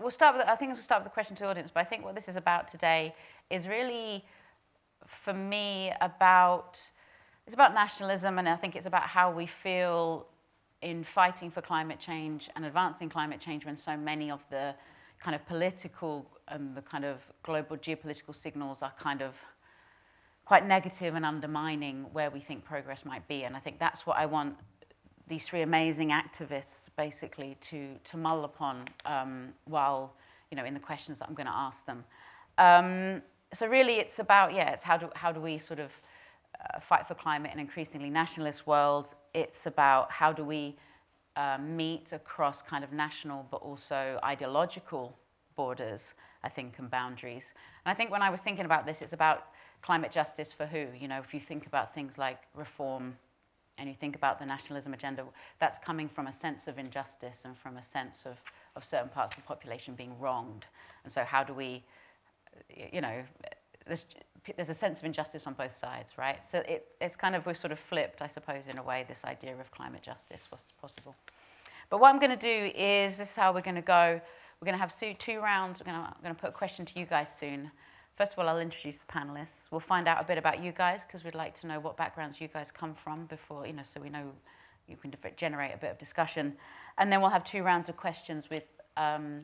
we'll start with, I think we'll start with the question to the audience, but I think what this is about today is really, for me, it's about nationalism, and I think it's about how we feel in fighting for climate change and advancing climate change when so many of the kind of political and the kind of global geopolitical signals are kind of quite negative and undermining where we think progress might be. And I think that's what I want these three amazing activists basically to mull upon while, in the questions that I'm going to ask them. So really it's about, it's how do we sort of fight for climate in an increasingly nationalist world. It's about how do we meet across kind of national but also ideological borders, I think, and boundaries. And I think when I was thinking about this, it's about climate justice for who? If you think about things like reform and you think about the nationalism agenda, that's coming from a sense of injustice and from a sense of certain parts of the population being wronged. And so how do we, there's a sense of injustice on both sides, right? So it's kind of, we've sort of flipped, I suppose, in a way, this idea of climate justice, what's possible. But what I'm going to do is, this is how we're going to go. We're going to have two rounds. I'm going to put a question to you guys soon. First of all, I'll introduce the panelists. We'll find out a bit about you guys, because we'd like to know what backgrounds you guys come from before, so we know you can generate a bit of discussion. And then we'll have 2 rounds of questions with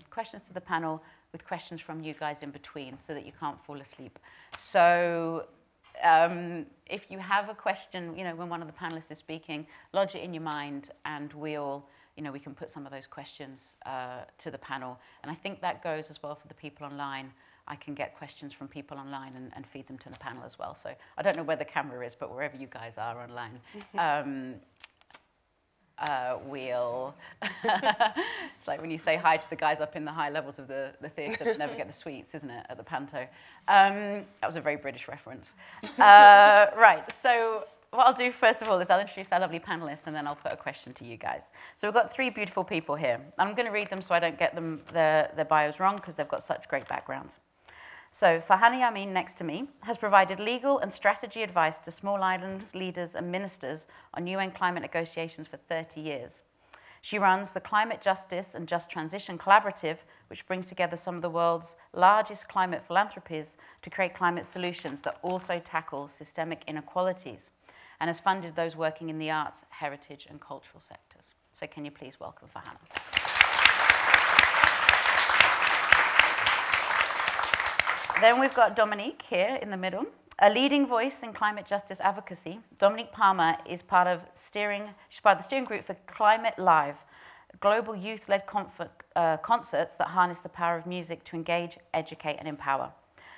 questions to the panel, with questions from you guys in between, so that you can't fall asleep. So if you have a question, when one of the panelists is speaking, lodge it in your mind, and we'll, we can put some of those questions to the panel. And I think that goes as well for the people online. I can get questions from people online and feed them to the panel as well. So I don't know where the camera is, but wherever you guys are online, we'll... It's like when you say hi to the guys up in the high levels of the theatre that never get the sweets, isn't it, at the panto? That was a very British reference. Right, so what I'll do first of all is I'll introduce our lovely panelists, and then I'll put a question to you guys. So we've got 3 beautiful people here. I'm going to read them so I don't get their bios wrong, because they've got such great backgrounds. So Farhana Amin, next to me, has provided legal and strategy advice to small islands, leaders and ministers on UN climate negotiations for 30 years. She runs the Climate Justice and Just Transition Collaborative, which brings together some of the world's largest climate philanthropies to create climate solutions that also tackle systemic inequalities, and has funded those working in the arts, heritage and cultural sectors. So can you please welcome Farhana? Then we've got Dominique here in the middle, a leading voice in climate justice advocacy. Dominique Palmer is she's part of the steering group for Climate Live, global youth-led concerts that harness the power of music to engage, educate, and empower.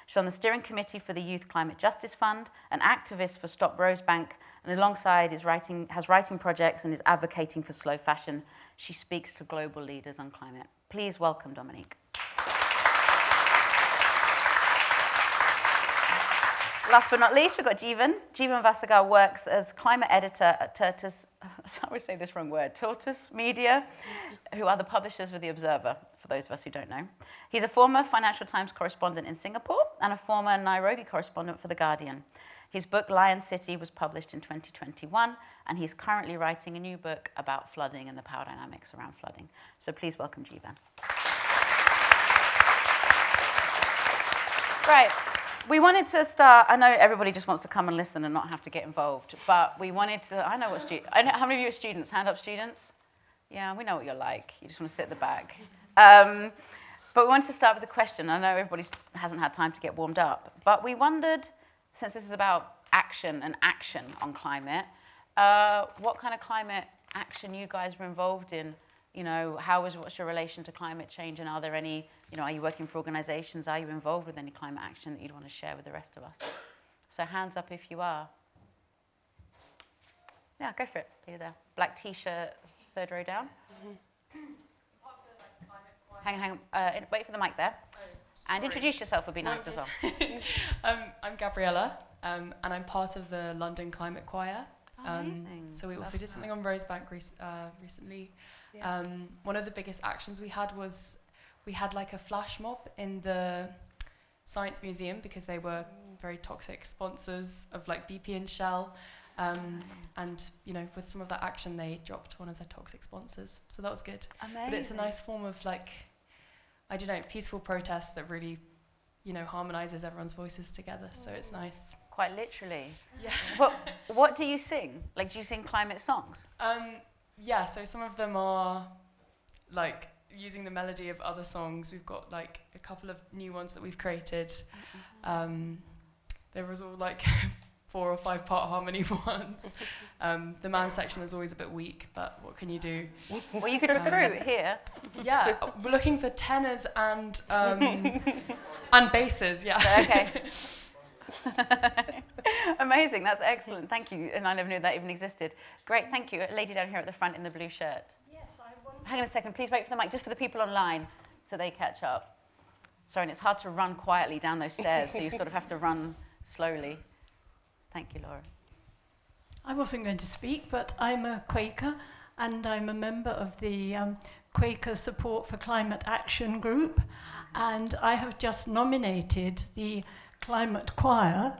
She's on the steering committee for the Youth Climate Justice Fund, an activist for Stop Rosebank, and alongside has writing projects and is advocating for slow fashion. She speaks to global leaders on climate. Please welcome Dominique. Last but not least, we've got Jeevan. Jeevan Vasagar works as climate editor at Tortoise, I always say this wrong word, Tortoise Media, who are the publishers of The Observer, for those of us who don't know. He's a former Financial Times correspondent in Singapore and a former Nairobi correspondent for The Guardian. His book, Lion City, was published in 2021, and he's currently writing a new book about flooding and the power dynamics around flooding. So please welcome Jeevan. Right. We wanted to start, I know everybody just wants to come and listen and not have to get involved, but we wanted to, I know how many of you are students? Hand up, students? Yeah, we know what you're like. You just want to sit at the back. But we wanted to start with a question. I know everybody hasn't had time to get warmed up, but we wondered, since this is about action and action on climate, what kind of climate action you guys were involved in? What's your relation to climate change, and are there any, are you working for organizations? Are you involved with any climate action that you'd want to share with the rest of us? So hands up if you are. Yeah, go for it. You're there. Black t-shirt, 3rd row down. Hang on. Wait for the mic there. Oh, and introduce yourself would be nice as well. I'm Gabriella, and I'm part of the London Climate Choir. Amazing. So we also did something on Rosebank recently. Yeah. One of the biggest actions we had was we had like a flash mob in the Science Museum, because they were very toxic sponsors of like BP and Shell. And with some of that action, they dropped one of their toxic sponsors. So that was good. Amazing. But it's a nice form of like I don't know, peaceful protest that really, you know, harmonizes everyone's voices together. So it's nice. Quite literally. Yeah. What do you sing? Like, do you sing climate songs? Yeah, so some of them are like using the melody of other songs. We've got like a couple of new ones that we've created. There was all like 4 or 5 part harmony ones. The man section is always a bit weak, but what can you do? Well, you could recruit here. Yeah, we're looking for tenors and basses. Yeah. Okay. Amazing, that's excellent. Thank you. And I never knew that even existed. Great, thank you. A lady down here at the front in the blue shirt. Yes, I want. Hang on a second, please wait for the mic, just for the people online, so they catch up. Sorry, and it's hard to run quietly down those stairs, so you sort of have to run slowly. Thank you, Laura. I wasn't going to speak, but I'm a Quaker, and I'm a member of the Quaker Support for Climate Action group, and I have just nominated the Climate Choir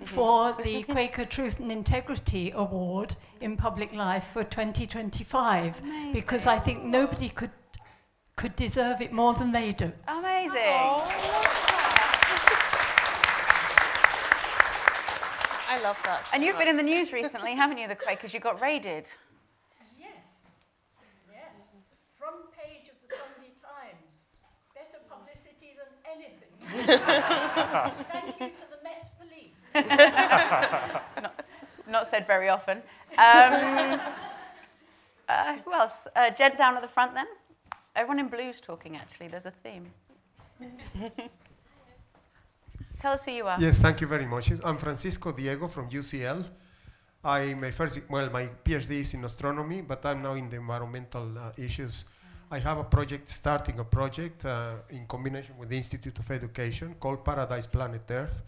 for the Quaker Truth and Integrity Award in Public Life for 2025. Amazing. Because I think nobody could deserve it more than they do. Amazing. I love that. And you've been in the news recently, haven't you, the Quakers? You got raided. Yes, yes. Front page of the Sunday Times. Better publicity than anything. Thank you to the Met Police. Not said very often. Who else? Gent down at the front then. Everyone in blue's talking, actually. There's a theme. Tell us who you are. Yes, thank you very much. I'm Francisco Diego from UCL. My PhD is in astronomy, but I'm now in the environmental issues. I have a project, starting a project in combination with the Institute of Education called Paradise Planet Earth,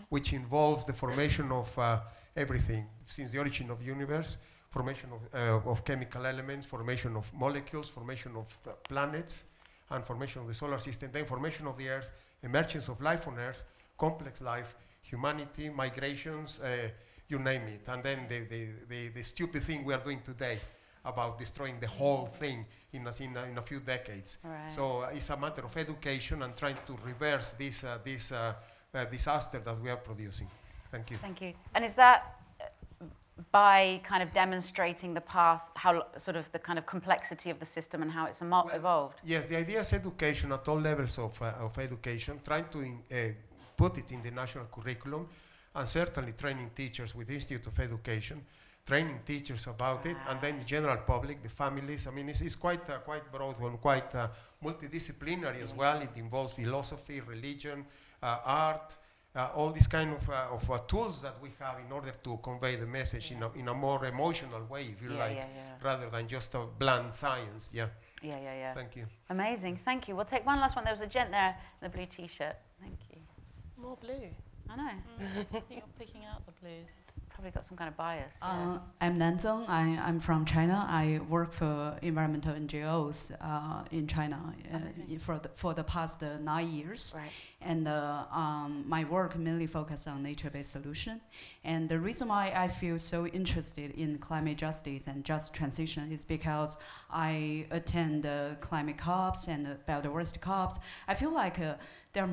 which involves the formation of everything since the origin of the universe, formation of chemical elements, formation of molecules, formation of planets, and formation of the solar system, then formation of the Earth, emergence of life on Earth, complex life, humanity, migrations, you name it. And then the stupid thing we are doing today about destroying the whole thing in a few decades. Right. So it's a matter of education and trying to reverse this disaster that we are producing. Thank you. Thank you. And is that by kind of demonstrating the path, how sort of the kind of complexity of the system and how it's evolved? Yes, the idea is education at all levels of education, trying to put it in the national curriculum, and certainly training teachers with the Institute of Education, training teachers about it, and then the general public, the families. I mean, it's quite broad and quite multidisciplinary as well. It involves philosophy, religion, art, all these kind of tools that we have in order to convey the message in a more emotional way, if you like, rather than just a bland science. Yeah. Thank you. Amazing. Thank you. We'll take one last one. There was a gent there in the blue T-shirt. Thank you. More blue. I know. I think you're picking out the blues. Probably got some kind of bias. I'm Nan Zeng. I'm from China. I work for environmental NGOs in China for the past 9 years. Right. And my work mainly focused on nature-based solution. And the reason why I feel so interested in climate justice and just transition is because I attend the climate COPs and the biodiversity COPs. I feel like they're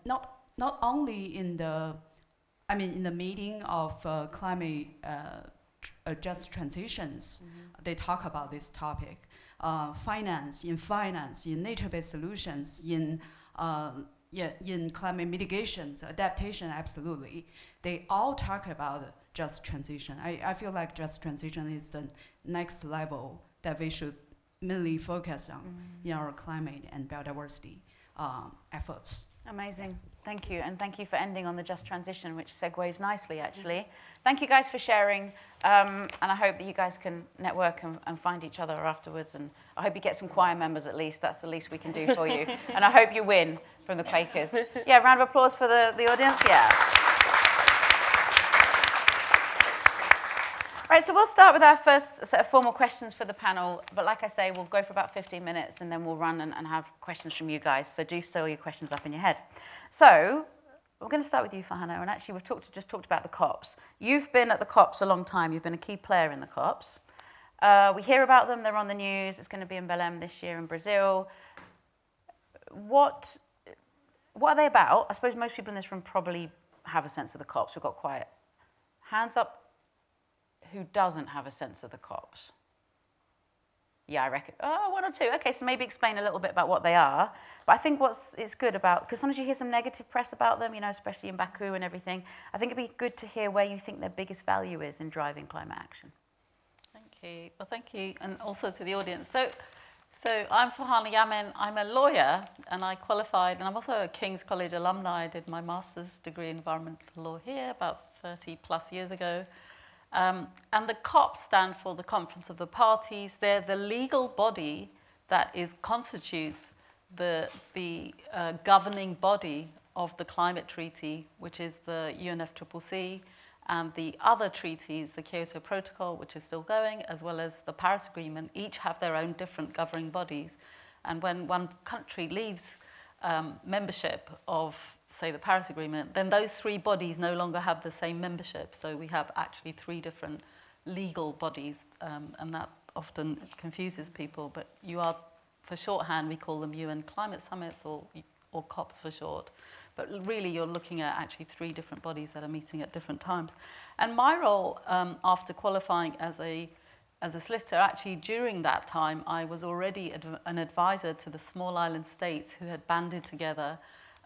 not only in the meeting of climate just transitions, they talk about this topic. Finance, in nature-based solutions, in climate mitigations, adaptation, absolutely. They all talk about just transition. I feel like just transition is the next level that we should mainly focus on in our climate and biodiversity efforts. Amazing. Thank you. And thank you for ending on the just transition, which segues nicely, actually. Thank you guys for sharing. And I hope that you guys can network and find each other afterwards. And I hope you get some choir members at least. That's the least we can do for you. And I hope you win from the Quakers. Yeah, round of applause for the audience. Yeah. Right, so we'll start with our first set of formal questions for the panel. But like I say, we'll go for about 15 minutes and then we'll run and have questions from you guys. So do store your questions up in your head. So we're going to start with you, Farhana. And actually, we've just talked about the COPs. You've been at the COPs a long time. You've been a key player in the COPs. We hear about them. They're on the news. It's going to be in Belém this year in Brazil. what are they about? I suppose most people in this room probably have a sense of the COPs. We've got quiet. Hands up who doesn't have a sense of the COPs. Yeah, I reckon. Oh, one or two. Okay, so maybe explain a little bit about what they are. But I think it's good about, because sometimes you hear some negative press about them, you know, especially in Baku and everything. I think it'd be good to hear where you think their biggest value is in driving climate action. Thank you. Well, thank you, and also to the audience. So I'm Farhana Yamin. I'm a lawyer, and I qualified, and I'm also a King's College alumni. I did my master's degree in environmental law here about 30 plus years ago. And the COPs stand for the Conference of the Parties. They're the legal body that constitutes the governing body of the climate treaty, which is the UNFCCC, and the other treaties, the Kyoto Protocol, which is still going, as well as the Paris Agreement, each have their own different governing bodies. And when one country leaves membership of, say, the Paris Agreement, then those three bodies no longer have the same membership. So we have actually three different legal bodies, and that often confuses people. But for shorthand, we call them UN Climate Summits, or COPs for short. But really, you're looking at actually three different bodies that are meeting at different times. And my role, after qualifying as a solicitor, actually during that time, I was already an advisor to the small island states who had banded together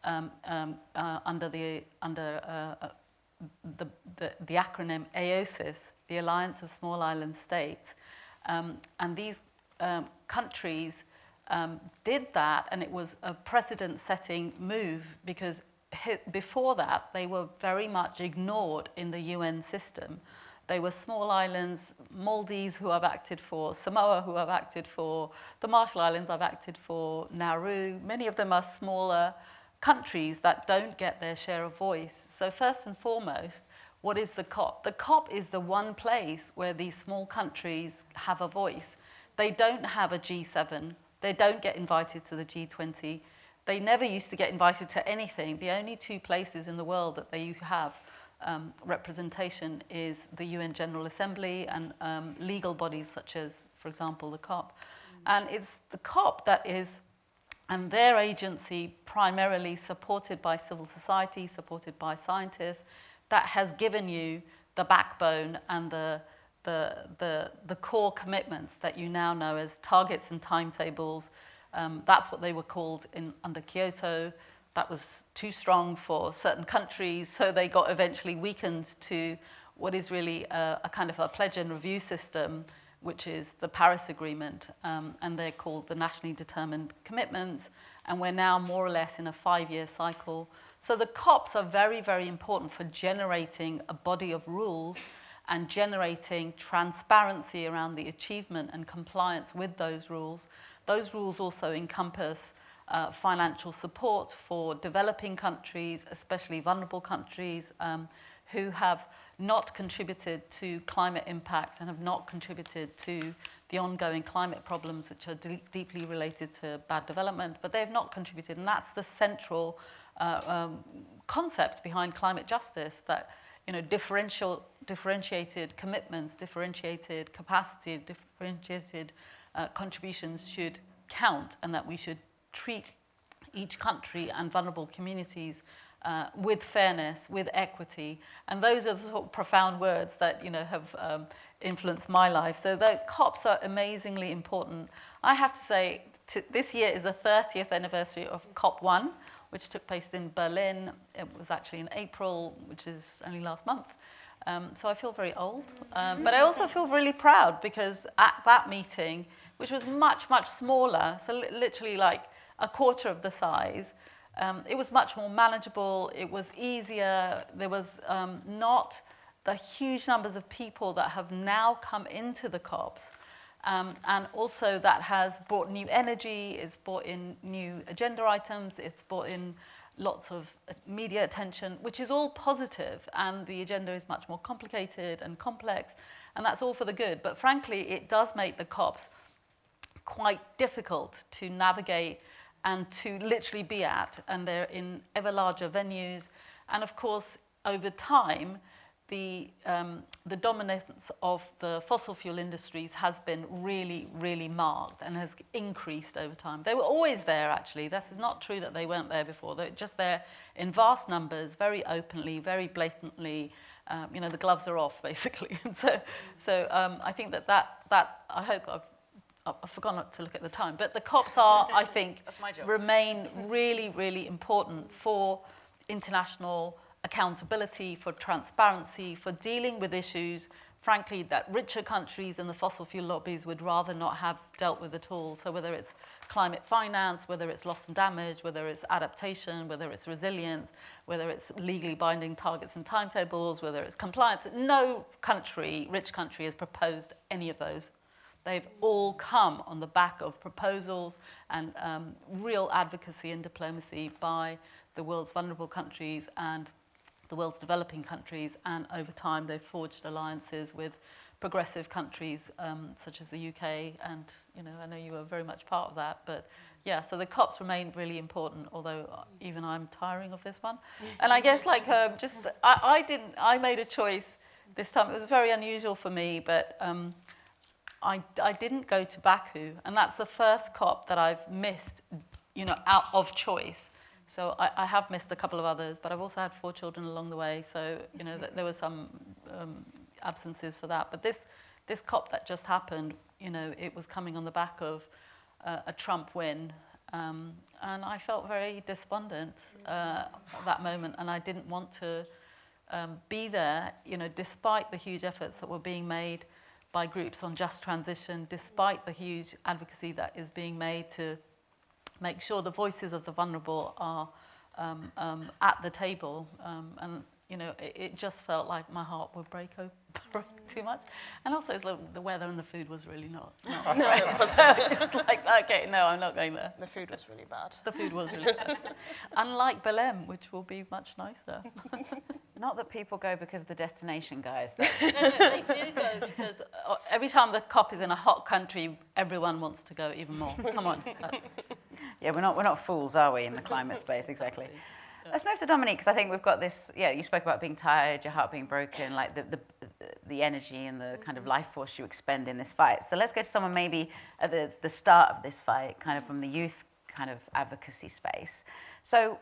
under the acronym AOSIS, the Alliance of Small Island States. And these countries did that, and it was a precedent-setting move because before that, they were very much ignored in the UN system. They were small islands, Maldives, who I've acted for, Samoa, who I've acted for, the Marshall Islands I've acted for, Nauru. Many of them are smaller countries that don't get their share of voice. So first and foremost, what is the COP? The COP is the one place where these small countries have a voice. They don't have a G7. They don't get invited to the G20. They never used to get invited to anything. The only two places in the world that they have representation is the UN General Assembly and legal bodies such as, for example, the COP. And it's the COP that is, and their agency primarily supported by civil society, supported by scientists, that has given you the backbone and the core commitments that you now know as targets and timetables. That's what they were called under Kyoto. That was too strong for certain countries, so they got eventually weakened to what is really a kind of a pledge and review system, which is the Paris Agreement, and they're called the nationally determined commitments, and we're now more or less in a 5-year cycle. So the COPs are very, very important for generating a body of rules and generating transparency around the achievement and compliance with those rules. Those rules also encompass financial support for developing countries, especially vulnerable countries, who have not contributed to climate impacts and have not contributed to the ongoing climate problems, which are deeply related to bad development, but they have not contributed. And that's the central concept behind climate justice, that differentiated commitments, differentiated capacity, differentiated contributions should count, and that we should treat each country and vulnerable communities with fairness, with equity. And those are the sort of profound words that have influenced my life. So the COPs are amazingly important. I have to say, this year is the 30th anniversary of COP1, which took place in Berlin. It was actually in April, which is only last month. So I feel very old. But I also feel really proud because at that meeting, which was much, much smaller, so literally like a quarter of the size, it was much more manageable, it was easier, there was not the huge numbers of people that have now come into the COPs, and also that has brought new energy, it's brought in new agenda items, it's brought in lots of media attention, which is all positive, and the agenda is much more complicated and complex, and that's all for the good. But frankly, it does make the COPs quite difficult to navigate and to literally be at, and they're in ever larger venues. And of course, over time, the dominance of the fossil fuel industries has been really, really marked and has increased over time. They were always there, actually. This is not true that they weren't there before. They're just there in vast numbers, very openly, very blatantly. You know, the gloves are off, basically. And so I think that I hope I've forgotten to look at the time, but the COPs are, I think, That's my job. remain really, really important for international accountability, for transparency, for dealing with issues, frankly, that richer countries and the fossil fuel lobbies would rather not have dealt with at all. So whether it's climate finance, whether it's loss and damage, whether it's adaptation, whether it's resilience, whether it's legally binding targets and timetables, whether it's compliance, no country, rich country, has proposed any of those. They've all come on the back of proposals and real advocacy and diplomacy by the world's vulnerable countries and the world's developing countries, and over time they've forged alliances with progressive countries such as the UK, and you know, I know you were very much part of that, but yeah, so the COPs remain really important, although even I'm tiring of this one. And I guess like I made a choice this time. It was very unusual for me, but I didn't go to Baku, and that's the first COP that I've missed, you know, out of choice. So I have missed a couple of others, but I've also had 4 children along the way, so you know there were some absences for that. But this COP that just happened, you know, it was coming on the back of a Trump win, and I felt very despondent at that moment, and I didn't want to be there, you know, despite the huge efforts that were being made by groups on just transition, despite the huge advocacy that is being made to make sure the voices of the vulnerable are at the table, and you know, it just felt like my heart would break too much. And also, the weather and the food was really not great. So just like, okay, no, I'm not going there. The food was really bad. The food was really bad. Unlike Belém, which will be much nicer. Not that people go because of the destination, guys. No, they do go because every time the COP is in a hot country, everyone wants to go even more. Come on, Yeah, we're not fools, are we, in the climate space? Exactly. Let's move to Dominique, because I think we've got this. Yeah, you spoke about being tired, your heart being broken, like the energy and the kind of life force you expend in this fight. So let's go to someone maybe at the start of this fight, kind of from the youth kind of advocacy space. So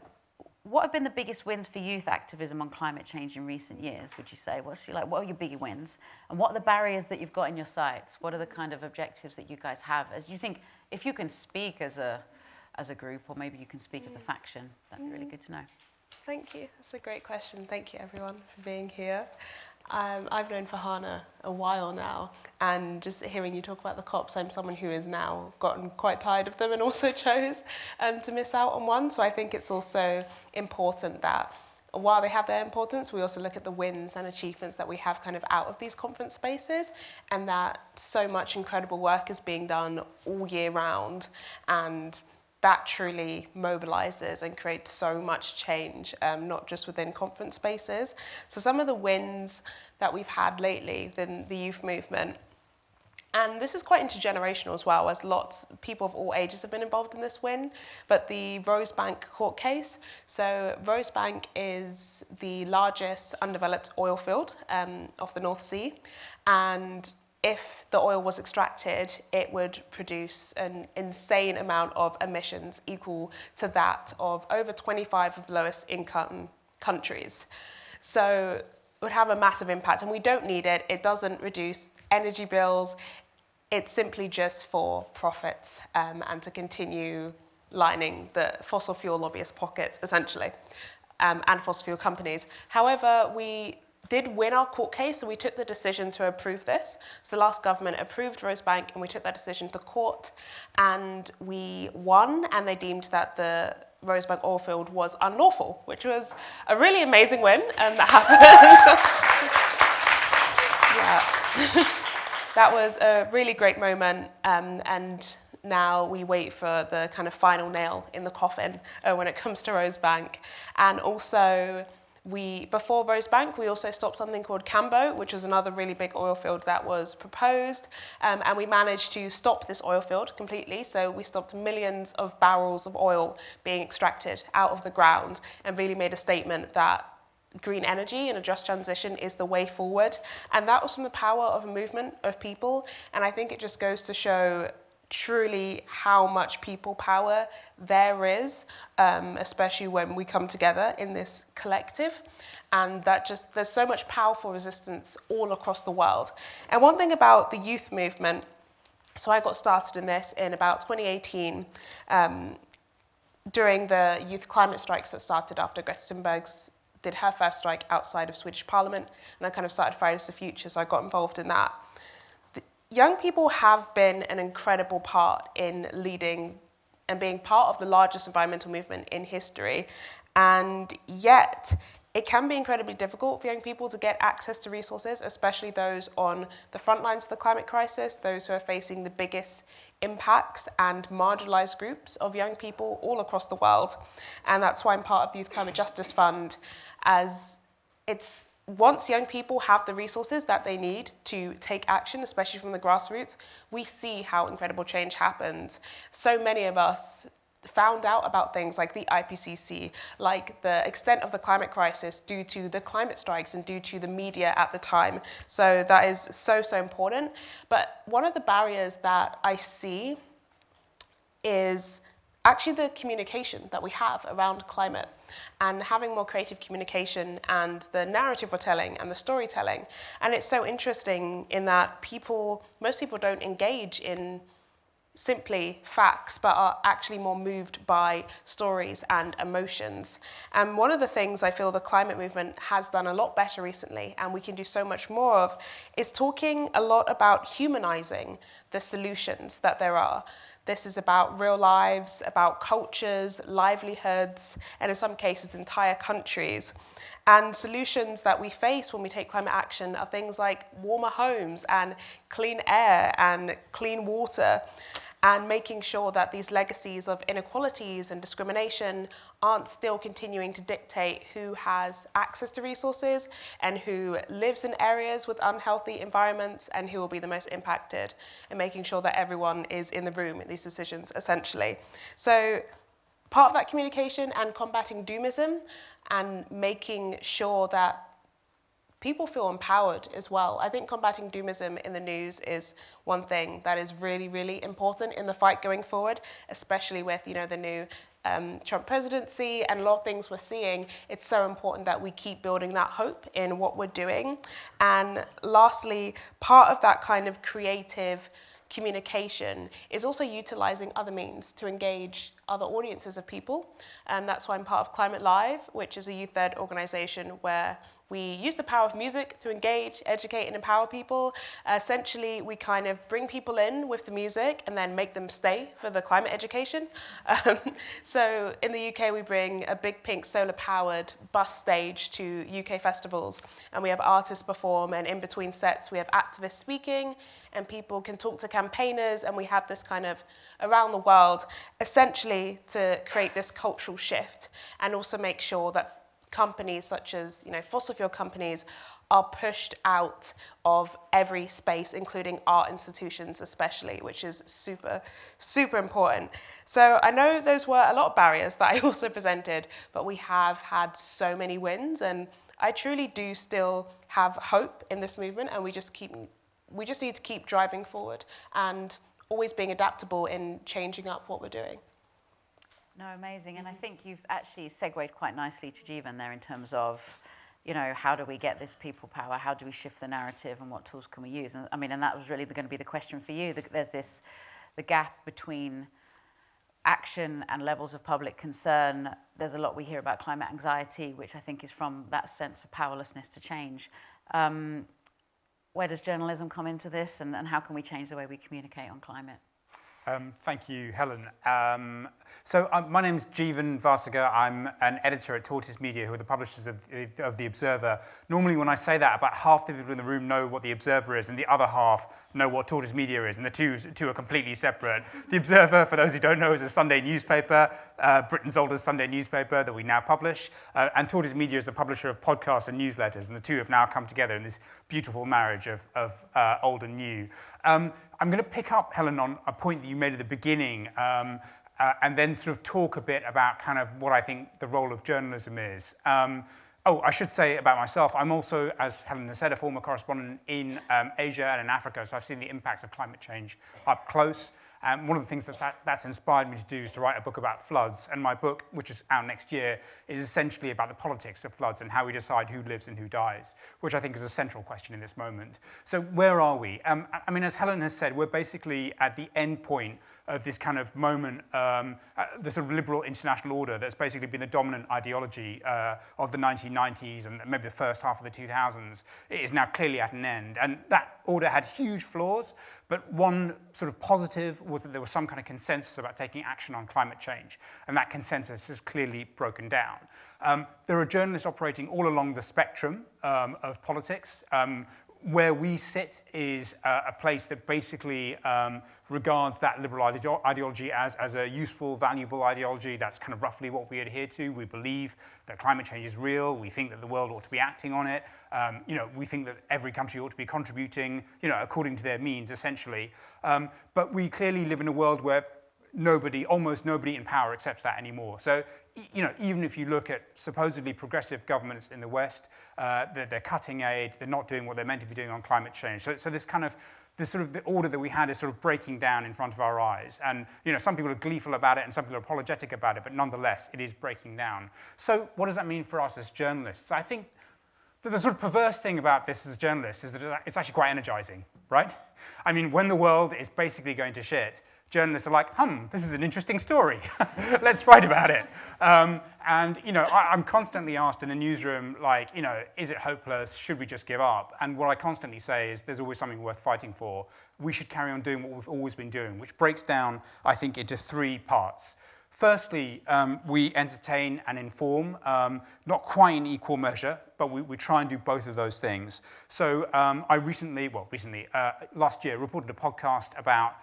what have been the biggest wins for youth activism on climate change in recent years, would you say? What are your big wins? And what are the barriers that you've got in your sights? What are the kind of objectives that you guys have? As you think, if you can speak as a group, or maybe you can speak as a faction, that'd be really good to know. Thank you. That's a great question. Thank you, everyone, for being here. I've known Farhana a while now, and just hearing you talk about the COPs, I'm someone who has now gotten quite tired of them and also chose to miss out on one. So I think it's also important that while they have their importance, we also look at the wins and achievements that we have kind of out of these conference spaces, and that so much incredible work is being done all year round, and that truly mobilizes and creates so much change, not just within conference spaces. So some of the wins that we've had lately within the youth movement, and this is quite intergenerational as well, as people of all ages have been involved in this win, but the Rosebank court case. So Rosebank is the largest undeveloped oil field off the North Sea, and if the oil was extracted, it would produce an insane amount of emissions equal to that of over 25 of the lowest income countries. So it would have a massive impact, and we don't need it. It doesn't reduce energy bills. It's simply just for profits and to continue lining the fossil fuel lobbyist pockets, essentially, and fossil fuel companies. However, we did win our court case, so we took the decision to approve this. So the last government approved Rosebank, and we took that decision to court, and we won, and they deemed that the Rosebank oil field was unlawful, which was a really amazing win, and that happened. Yeah. That was a really great moment, and now we wait for the kind of final nail in the coffin when it comes to Rosebank. And also, before Rosebank, we also stopped something called Cambo, which was another really big oil field that was proposed, and we managed to stop this oil field completely. So we stopped millions of barrels of oil being extracted out of the ground, and really made a statement that green energy and a just transition is the way forward. And that was from the power of a movement of people. And I think it just goes to show truly how much people power there is, especially when we come together in this collective. And that just, there's so much powerful resistance all across the world. And one thing about the youth movement, so I got started in this in about 2018, during the youth climate strikes that started after Greta Thunberg did her first strike outside of Swedish Parliament, and I kind of started Fridays for Future, so I got involved in that. Young people have been an incredible part in leading and being part of the largest environmental movement in history, and yet it can be incredibly difficult for young people to get access to resources, especially those on the front lines of the climate crisis, those who are facing the biggest impacts and marginalized groups of young people all across the world. And that's why I'm part of the Youth Climate Justice Fund, as it's once young people have the resources that they need to take action, especially from the grassroots, we see how incredible change happens. So many of us found out about things like the IPCC, like the extent of the climate crisis due to the climate strikes and due to the media at the time. So that is so, so important. But one of the barriers that I see is actually the communication that we have around climate, and having more creative communication and the narrative we're telling and the storytelling. And it's so interesting in that most people don't engage in simply facts, but are actually more moved by stories and emotions. And one of the things I feel the climate movement has done a lot better recently, and we can do so much more of, is talking a lot about humanizing the solutions that there are. This is about real lives, about cultures, livelihoods, and in some cases, entire countries. And solutions that we face when we take climate action are things like warmer homes and clean air and clean water, and making sure that these legacies of inequalities and discrimination aren't still continuing to dictate who has access to resources and who lives in areas with unhealthy environments and who will be the most impacted, and making sure that everyone is in the room in these decisions, essentially. So part of that communication and combating doomism and making sure that people feel empowered as well. I think combating doomism in the news is one thing that is really, really important in the fight going forward, especially with, the new Trump presidency and a lot of things we're seeing. It's so important that we keep building that hope in what we're doing. And lastly, part of that kind of creative communication is also utilizing other means to engage other audiences of people. And that's why I'm part of Climate Live, which is a youth-led organization where we use the power of music to engage, educate, and empower people. Essentially, we kind of bring people in with the music and then make them stay for the climate education. So in the UK, we bring a big pink solar-powered bus stage to UK festivals, and we have artists perform, and in between sets, we have activists speaking, and people can talk to campaigners, and we have this kind of around the world, essentially to create this cultural shift, and also make sure that companies such as fossil fuel companies are pushed out of every space, including art institutions especially, which is super, super important. So I know those were a lot of barriers that I also presented, but we have had so many wins, and I truly do still have hope in this movement, and we just need to keep driving forward and always being adaptable in changing up what we're doing. No, amazing. And I think you've actually segued quite nicely to Jeevan there in terms of, how do we get this people power? How do we shift the narrative, and what tools can we use? And and that was really going to be the question for you. There's the gap between action and levels of public concern. There's a lot we hear about climate anxiety, which I think is from that sense of powerlessness to change. Where does journalism come into this, and how can we change the way we communicate on climate? Thank you, Helen. So my name's Jeevan Varsagar. I'm an editor at Tortoise Media, who are the publishers of The Observer. Normally when I say that, about half the people in the room know what The Observer is, and the other half know what Tortoise Media is, and the two are completely separate. The Observer, for those who don't know, is a Sunday newspaper, Britain's oldest Sunday newspaper that we now publish, and Tortoise Media is the publisher of podcasts and newsletters, and the two have now come together in this beautiful marriage of old and new. I'm going to pick up, Helen, on a point that you made at the beginning, and then sort of talk a bit about kind of what I think the role of journalism is. Oh, I should say about myself, I'm also, as Helen has said, a former correspondent in Asia and in Africa, so I've seen the impacts of climate change up close. One of the things that's inspired me to do is to write a book about floods, and my book, which is out next year, is essentially about the politics of floods and how we decide who lives and who dies, which I think is a central question in this moment. So where are we? I mean, as Helen has said, we're basically at the end point of this kind of moment, the sort of liberal international order that's basically been the dominant ideology of the 1990s and maybe the first half of the 2000s. It is now clearly at an end. And that order had huge flaws, but one sort of positive was that there was some kind of consensus about taking action on climate change. And that consensus has clearly broken down. There are journalists operating all along the spectrum of politics. Where we sit is a place that basically regards that liberal ideology as a useful, valuable ideology. That's kind of roughly what we adhere to. We believe that climate change is real. We think that the world ought to be acting on it. We think that every country ought to be contributing, according to their means, essentially. But we clearly live in a world where almost nobody in power accepts that anymore. So, even if you look at supposedly progressive governments in the West, they're cutting aid, they're not doing what they're meant to be doing on climate change. So this sort of the order that we had is sort of breaking down in front of our eyes. And, some people are gleeful about it and some people are apologetic about it, but nonetheless, it is breaking down. So what does that mean for us as journalists? I think that the sort of perverse thing about this as journalists is that it's actually quite energizing, right? I mean, when the world is basically going to shit, journalists are like, this is an interesting story. Let's write about it. I'm constantly asked in the newsroom, like, is it hopeless? Should we just give up? And what I constantly say is there's always something worth fighting for. We should carry on doing what we've always been doing, which breaks down, I think, into three parts. Firstly, we entertain and inform, not quite in equal measure, but we try and do both of those things. So I last year, reported a podcast about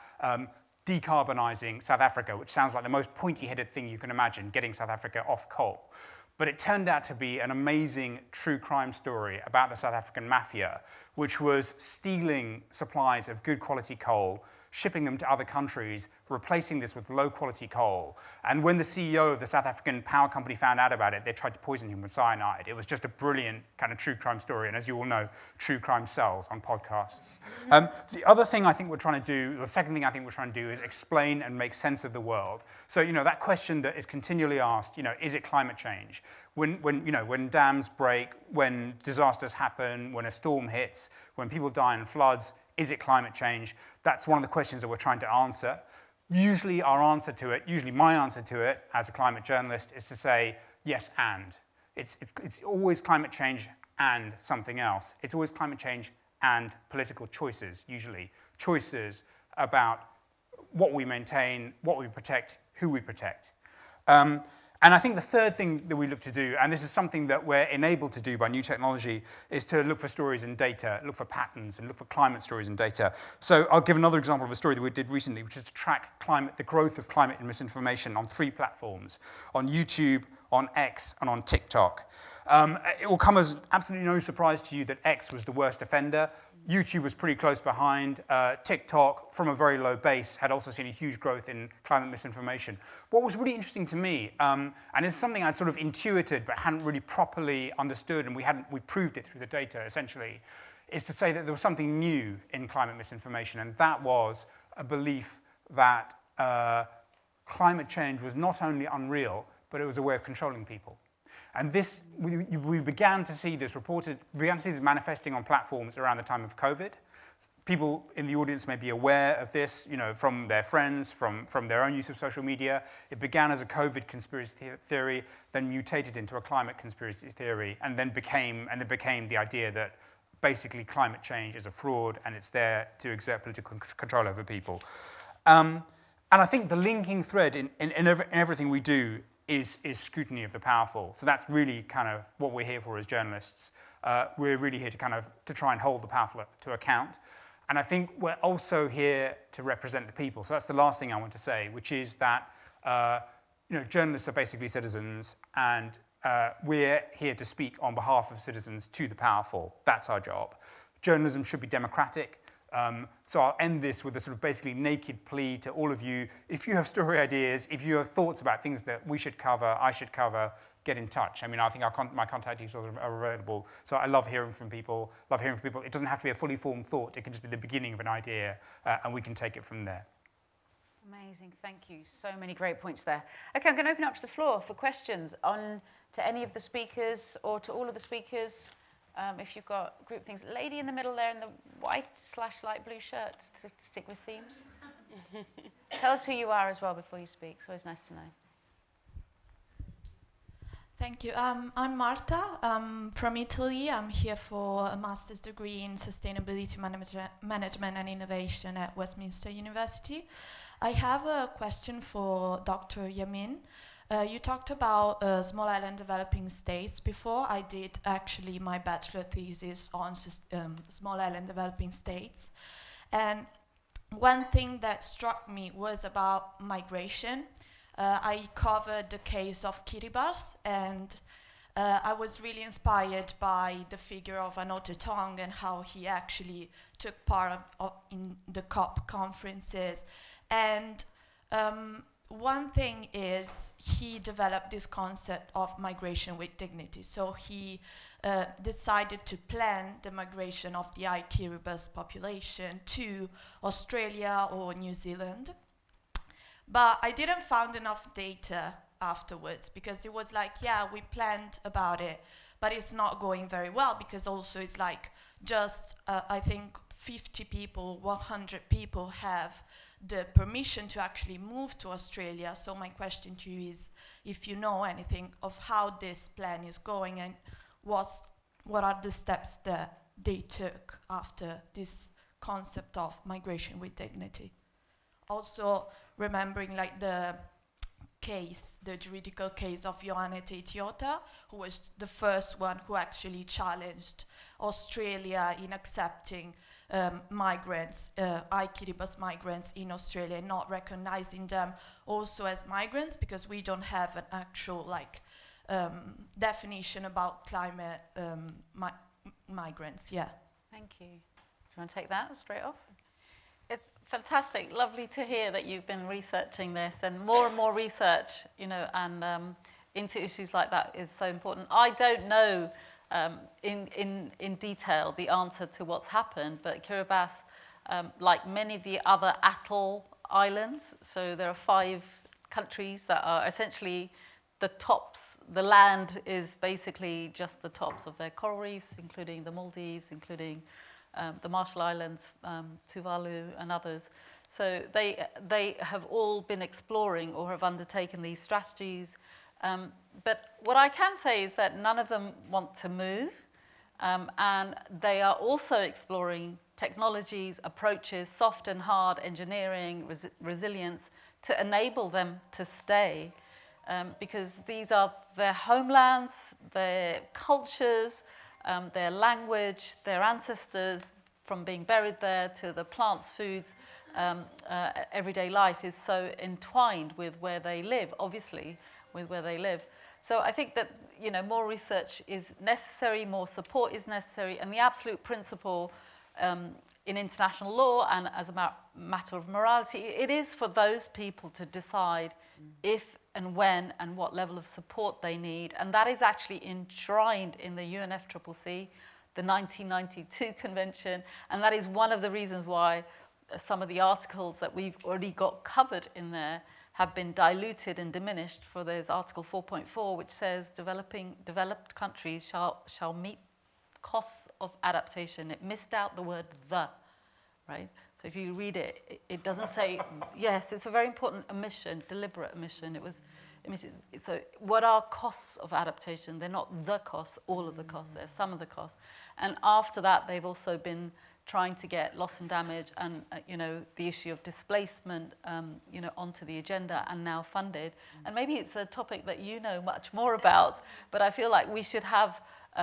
decarbonising South Africa, which sounds like the most pointy-headed thing you can imagine, getting South Africa off coal. But it turned out to be an amazing true crime story about the South African mafia, which was stealing supplies of good quality coal, shipping them to other countries, replacing this with low-quality coal. And when the CEO of the South African power company found out about it, they tried to poison him with cyanide. It was just a brilliant kind of true crime story. And as you all know, true crime sells on podcasts. The other thing I think we're trying to do, the second thing I think we're trying to do is explain and make sense of the world. So, that question that is continually asked, is it climate change? When dams break, when disasters happen, when a storm hits, when people die in floods, is it climate change? That's one of the questions that we're trying to answer. Usually my answer to it as a climate journalist is to say, yes, and. It's always climate change and something else. It's always climate change and political choices, usually. Choices about what we maintain, what we protect, who we protect. And I think the third thing that we look to do, and this is something that we're enabled to do by new technology, is to look for stories in data, look for patterns, and look for climate stories in data. So I'll give another example of a story that we did recently, which is to track the growth of climate and misinformation on 3 platforms, on YouTube, on X, and on TikTok. It will come as absolutely no surprise to you that X was the worst offender. YouTube was pretty close behind. TikTok, from a very low base, had also seen a huge growth in climate misinformation. What was really interesting to me, and it's something I'd sort of intuited but hadn't really properly understood, and we proved it through the data, essentially, is to say that there was something new in climate misinformation, and that was a belief that climate change was not only unreal, but it was a way of controlling people. And this, we began to see this manifesting on platforms around the time of COVID. People in the audience may be aware of this, from their friends, from their own use of social media. It began as a COVID conspiracy theory, then mutated into a climate conspiracy theory, and then became the idea that basically climate change is a fraud and it's there to exert political control over people. And I think the linking thread in everything we do is scrutiny of the powerful. So that's really kind of what we're here for as journalists. We're really here to try and hold the powerful to account. And I think we're also here to represent the people. So that's the last thing I want to say, which is that journalists are basically citizens, and we're here to speak on behalf of citizens to the powerful. That's our job. Journalism should be democratic. So I'll end this with a sort of basically naked plea to all of you. If you have story ideas, if you have thoughts about things that we should cover, I should cover, get in touch. I mean, I think my contact details are available. So I love hearing from people, It doesn't have to be a fully formed thought. It can just be the beginning of an idea, and we can take it from there. Amazing, thank you. So many great points there. Okay, I'm going to open up to the floor for questions to any of the speakers or to all of the speakers. If you've got group things. Lady in the middle there in the white/light blue shirt, to stick with themes. Tell us who you are as well before you speak. It's always nice to know. Thank you. I'm Marta. I'm from Italy. I'm here for a master's degree in sustainability management and innovation at Westminster University. I have a question for Dr. Yamin. You talked about small island developing states before. I did actually my bachelor thesis on small island developing states. And one thing that struck me was about migration. I covered the case of Kiribati, and I was really inspired by the figure of Anote Tong and how he actually took part in the COP conferences. And one thing is he developed this concept of migration with dignity. So he decided to plan the migration of the Kiribati population to Australia or New Zealand. But I didn't find enough data afterwards, because it was like, yeah, we planned about it, but it's not going very well, because also it's like just, I think 50 people, 100 people have the permission to actually move to Australia. So my question to you is if you know anything of how this plan is going and what are the steps that they took after this concept of migration with dignity. Also remembering like the juridical case of Ioane Teitiota, who was the first one who actually challenged Australia in accepting migrants, Kiribati migrants in Australia, not recognizing them also as migrants, because we don't have an actual definition about climate migrants. Yeah. Thank you. Do you want to take that straight off? It's fantastic, lovely to hear that you've been researching this, and more research, and into issues like that is so important. I don't know in detail the answer to what's happened, but Kiribati, like many of the other atoll islands, so there are 5 countries that are essentially the tops. The land is basically just the tops of their coral reefs, including the Maldives, including the Marshall Islands, Tuvalu and others. So they have all been exploring or have undertaken these strategies. But what I can say is that none of them want to move, and they are also exploring technologies, approaches, soft and hard engineering, resilience, to enable them to stay, because these are their homelands, their cultures, their language, their ancestors, from being buried there to the plants, foods, everyday life is so entwined with where they live, obviously, with where they live. So I think that, more research is necessary, more support is necessary, and the absolute principle in international law and as a matter of morality, it is for those people to decide if and when and what level of support they need, and that is actually enshrined in the UNFCCC, the 1992 convention, and that is one of the reasons why some of the articles that we've already got covered in there have been diluted and diminished. For there's Article 4.4, which says developed countries shall meet costs of adaptation. It missed out the word "the," right? So if you read it, it doesn't say, yes, it's a very important omission, deliberate omission. It was omitted. So what are costs of adaptation? They're not the costs, all of the costs, they're some of the costs. And after that, they've also been trying to get loss and damage and, the issue of displacement, onto the agenda and now funded. And maybe it's a topic that you know much more about, but I feel like we should have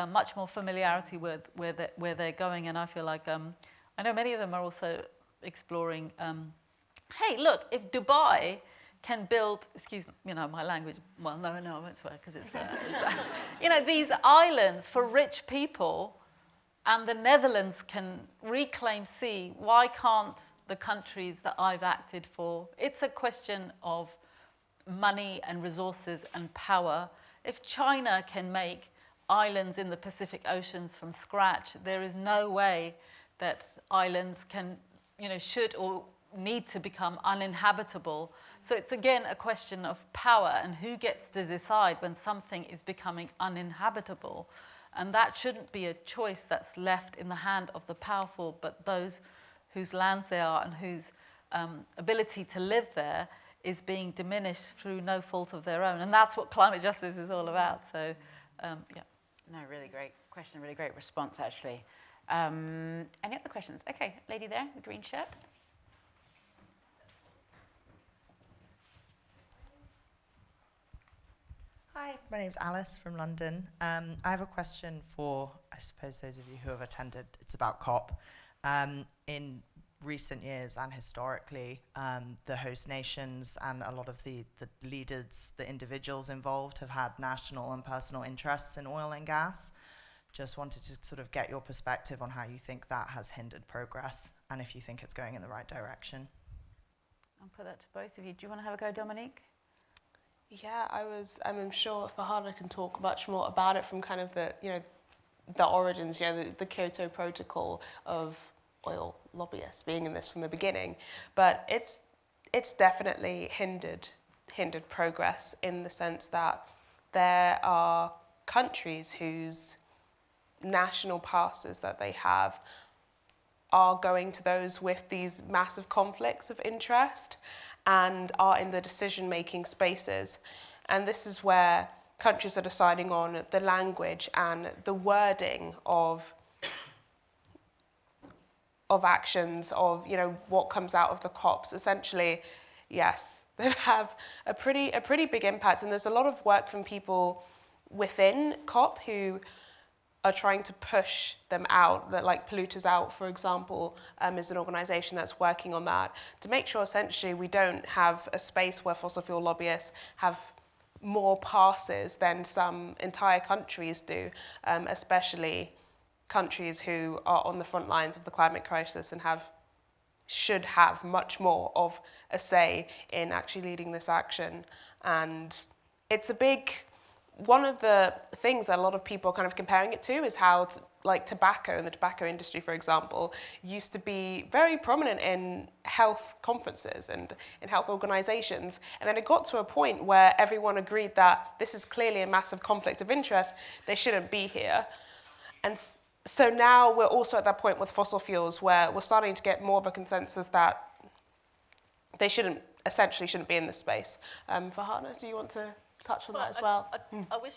much more familiarity with where they're going. And I feel like, I know many of them are also exploring, hey, look, if Dubai can build, excuse me, my language, well, no, I won't swear because it's these islands for rich people, and the Netherlands can reclaim sea, why can't the countries that I've acted for? It's a question of money and resources and power. If China can make islands in the Pacific Oceans from scratch, there is no way that islands can, should or need to become uninhabitable. So it's again a question of power and who gets to decide when something is becoming uninhabitable. And that shouldn't be a choice that's left in the hand of the powerful, but those whose lands they are and whose ability to live there is being diminished through no fault of their own. And that's what climate justice is all about. So, yeah. No, really great question, really great response, actually. Any other questions? Okay, lady there, the green shirt. Hi, my name's Alice from London. I have a question for, I suppose, those of you who have attended. It's about COP. In recent years and historically, the host nations and a lot of the leaders, the individuals involved have had national and personal interests in oil and gas. Just wanted to sort of get your perspective on how you think that has hindered progress and if you think it's going in the right direction. I'll put that to both of you. Do you want to have a go, Dominique? Yeah, I'm sure Farhana can talk much more about it from kind of the origins, the Kyoto Protocol of oil lobbyists being in this from the beginning. But it's definitely hindered progress in the sense that there are countries whose national passes that they have are going to those with these massive conflicts of interest and are in the decision-making spaces. And this is where countries are deciding on the language and the wording of actions, of what comes out of the COPs. Essentially, yes, they have a pretty big impact, and there's a lot of work from people within COP who are trying to push them out, that like Polluters Out, for example, is an organisation that's working on that to make sure essentially we don't have a space where fossil fuel lobbyists have more passes than some entire countries do, especially countries who are on the front lines of the climate crisis and should have much more of a say in actually leading this action. And it's a big, one of the things that a lot of people are kind of comparing it to is how like tobacco and the tobacco industry, for example, used to be very prominent in health conferences and in health organizations. And then it got to a point where everyone agreed that this is clearly a massive conflict of interest, they shouldn't be here. And so now we're also at that point with fossil fuels where we're starting to get more of a consensus that they essentially shouldn't be in this space. Farhana, do you want to touch on that as well? I wish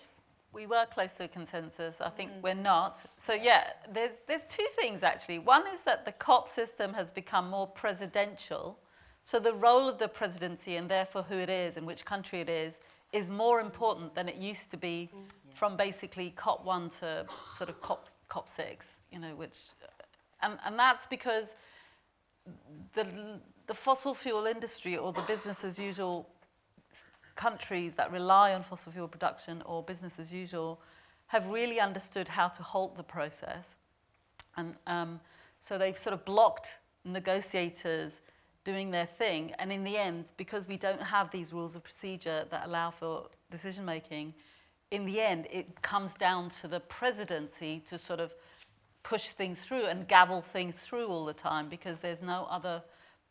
we were close to a consensus. I think we're not. So yeah, there's two things actually. One is that the COP system has become more presidential. So the role of the presidency and therefore who it is and which country it is more important than it used to be from basically COP1 to sort of COP6, which, and that's because the fossil fuel industry or the business as usual countries that rely on fossil fuel production or business as usual have really understood how to halt the process. And so they've sort of blocked negotiators doing their thing. And in the end, because we don't have these rules of procedure that allow for decision making, in the end, it comes down to the presidency to sort of push things through and gavel things through all the time because there's no other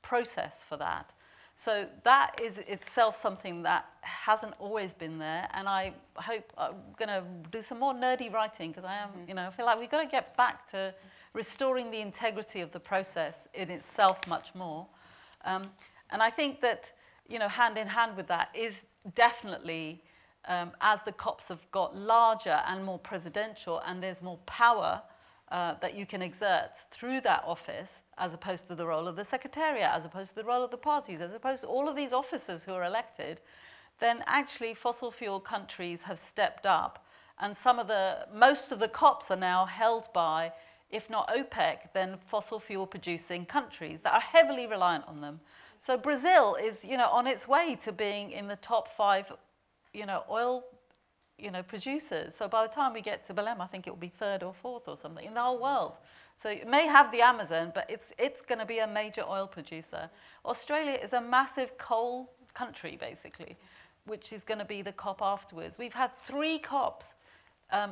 process for that. So that is itself something that hasn't always been there, and I hope I'm going to do some more nerdy writing because I am, I feel like we've got to get back to restoring the integrity of the process in itself much more. And I think that, hand in hand with that is definitely, as the COPs have got larger and more presidential and there's more power that you can exert through that office, as opposed to the role of the Secretariat, as opposed to the role of the parties, as opposed to all of these officers who are elected, then actually fossil fuel countries have stepped up. And most of the COPs are now held by, if not OPEC, then fossil fuel producing countries that are heavily reliant on them. So Brazil is, on its way to being in the top 5, oil producers. So by the time we get to Belém, I think it will be third or fourth or something in the whole world. So it may have the Amazon, but it's going to be a major oil producer. Australia is a massive coal country, basically, which is going to be the COP afterwards. We've had 3 COPs,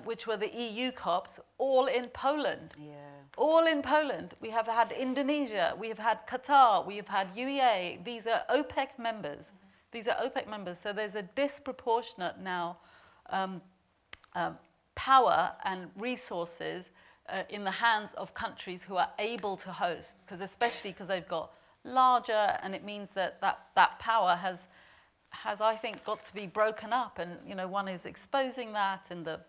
which were the EU COPs, all in Poland. Yeah. All in Poland. We have had Indonesia, we have had Qatar, we have had UEA. These are OPEC members. These are OPEC members. So there's a disproportionate now power and resources in the hands of countries who are able to host, especially because they've got larger, and it means that power has, I think, got to be broken up. And, one is exposing that and the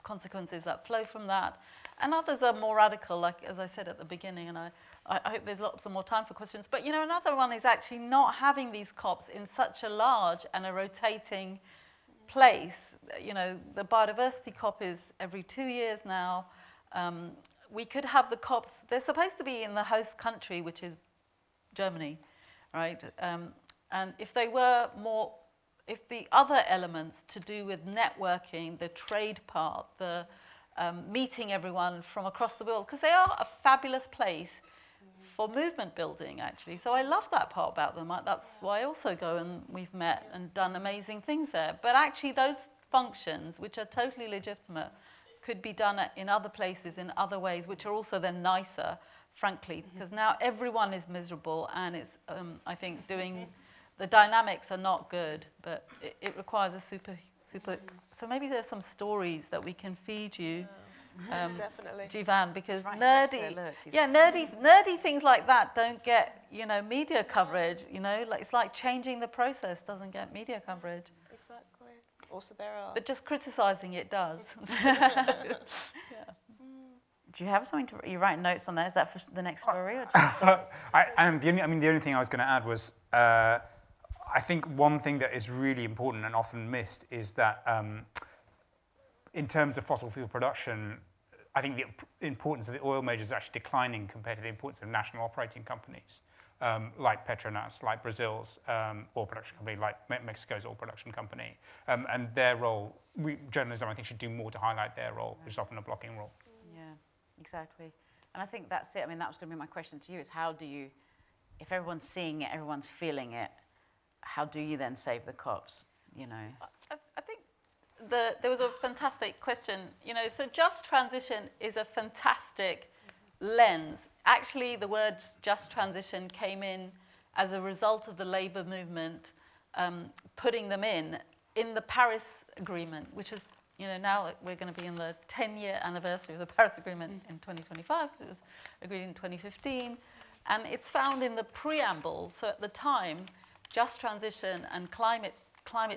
consequences that flow from that. And others are more radical, like, as I said at the beginning, and I hope there's lots of more time for questions. But, another one is actually not having these COPs in such a large and a rotating place. The biodiversity COP is every 2 years now. We could have the COPs, they're supposed to be in the host country, which is Germany, right? And if they were more, if the other elements to do with networking, the trade part, the meeting everyone from across the world, because they are a fabulous place for movement building, actually. So I love that part about them. That's why I also go, and we've met and done amazing things there. But actually those functions, which are totally legitimate, could be done in other places in other ways, which are also then nicer, frankly, because now everyone is miserable, and it's, I think, the dynamics are not good, but it requires a super, so maybe there's some stories that we can feed you, Definitely. Jivan, because Right nerdy things like that don't get, media coverage, it's like changing the process doesn't get media coverage. Exactly. Also, there are. But just criticizing it does. Do you have something you write notes on there? Is that for the next story? Or the only thing I was going to add was, I think one thing that is really important and often missed is that in terms of fossil fuel production, I think the importance of the oil majors is actually declining compared to the importance of national operating companies, like Petronas, like Brazil's oil production company, like Mexico's oil production company. And their role, journalism, I think, should do more to highlight their role, which is often a blocking role. Yeah, exactly. And I think that's it. I mean, that was going to be my question to you, is how do you, if everyone's seeing it, everyone's feeling it, how do you then save the COPs, I think there was a fantastic question. So just transition is a fantastic lens. Actually, the words just transition came in as a result of the labor movement putting them in the Paris Agreement, which is, now we're going to be in the 10-year anniversary of the Paris Agreement in 2025, because it was agreed in 2015. And it's found in the preamble. So at the time, just transition and climate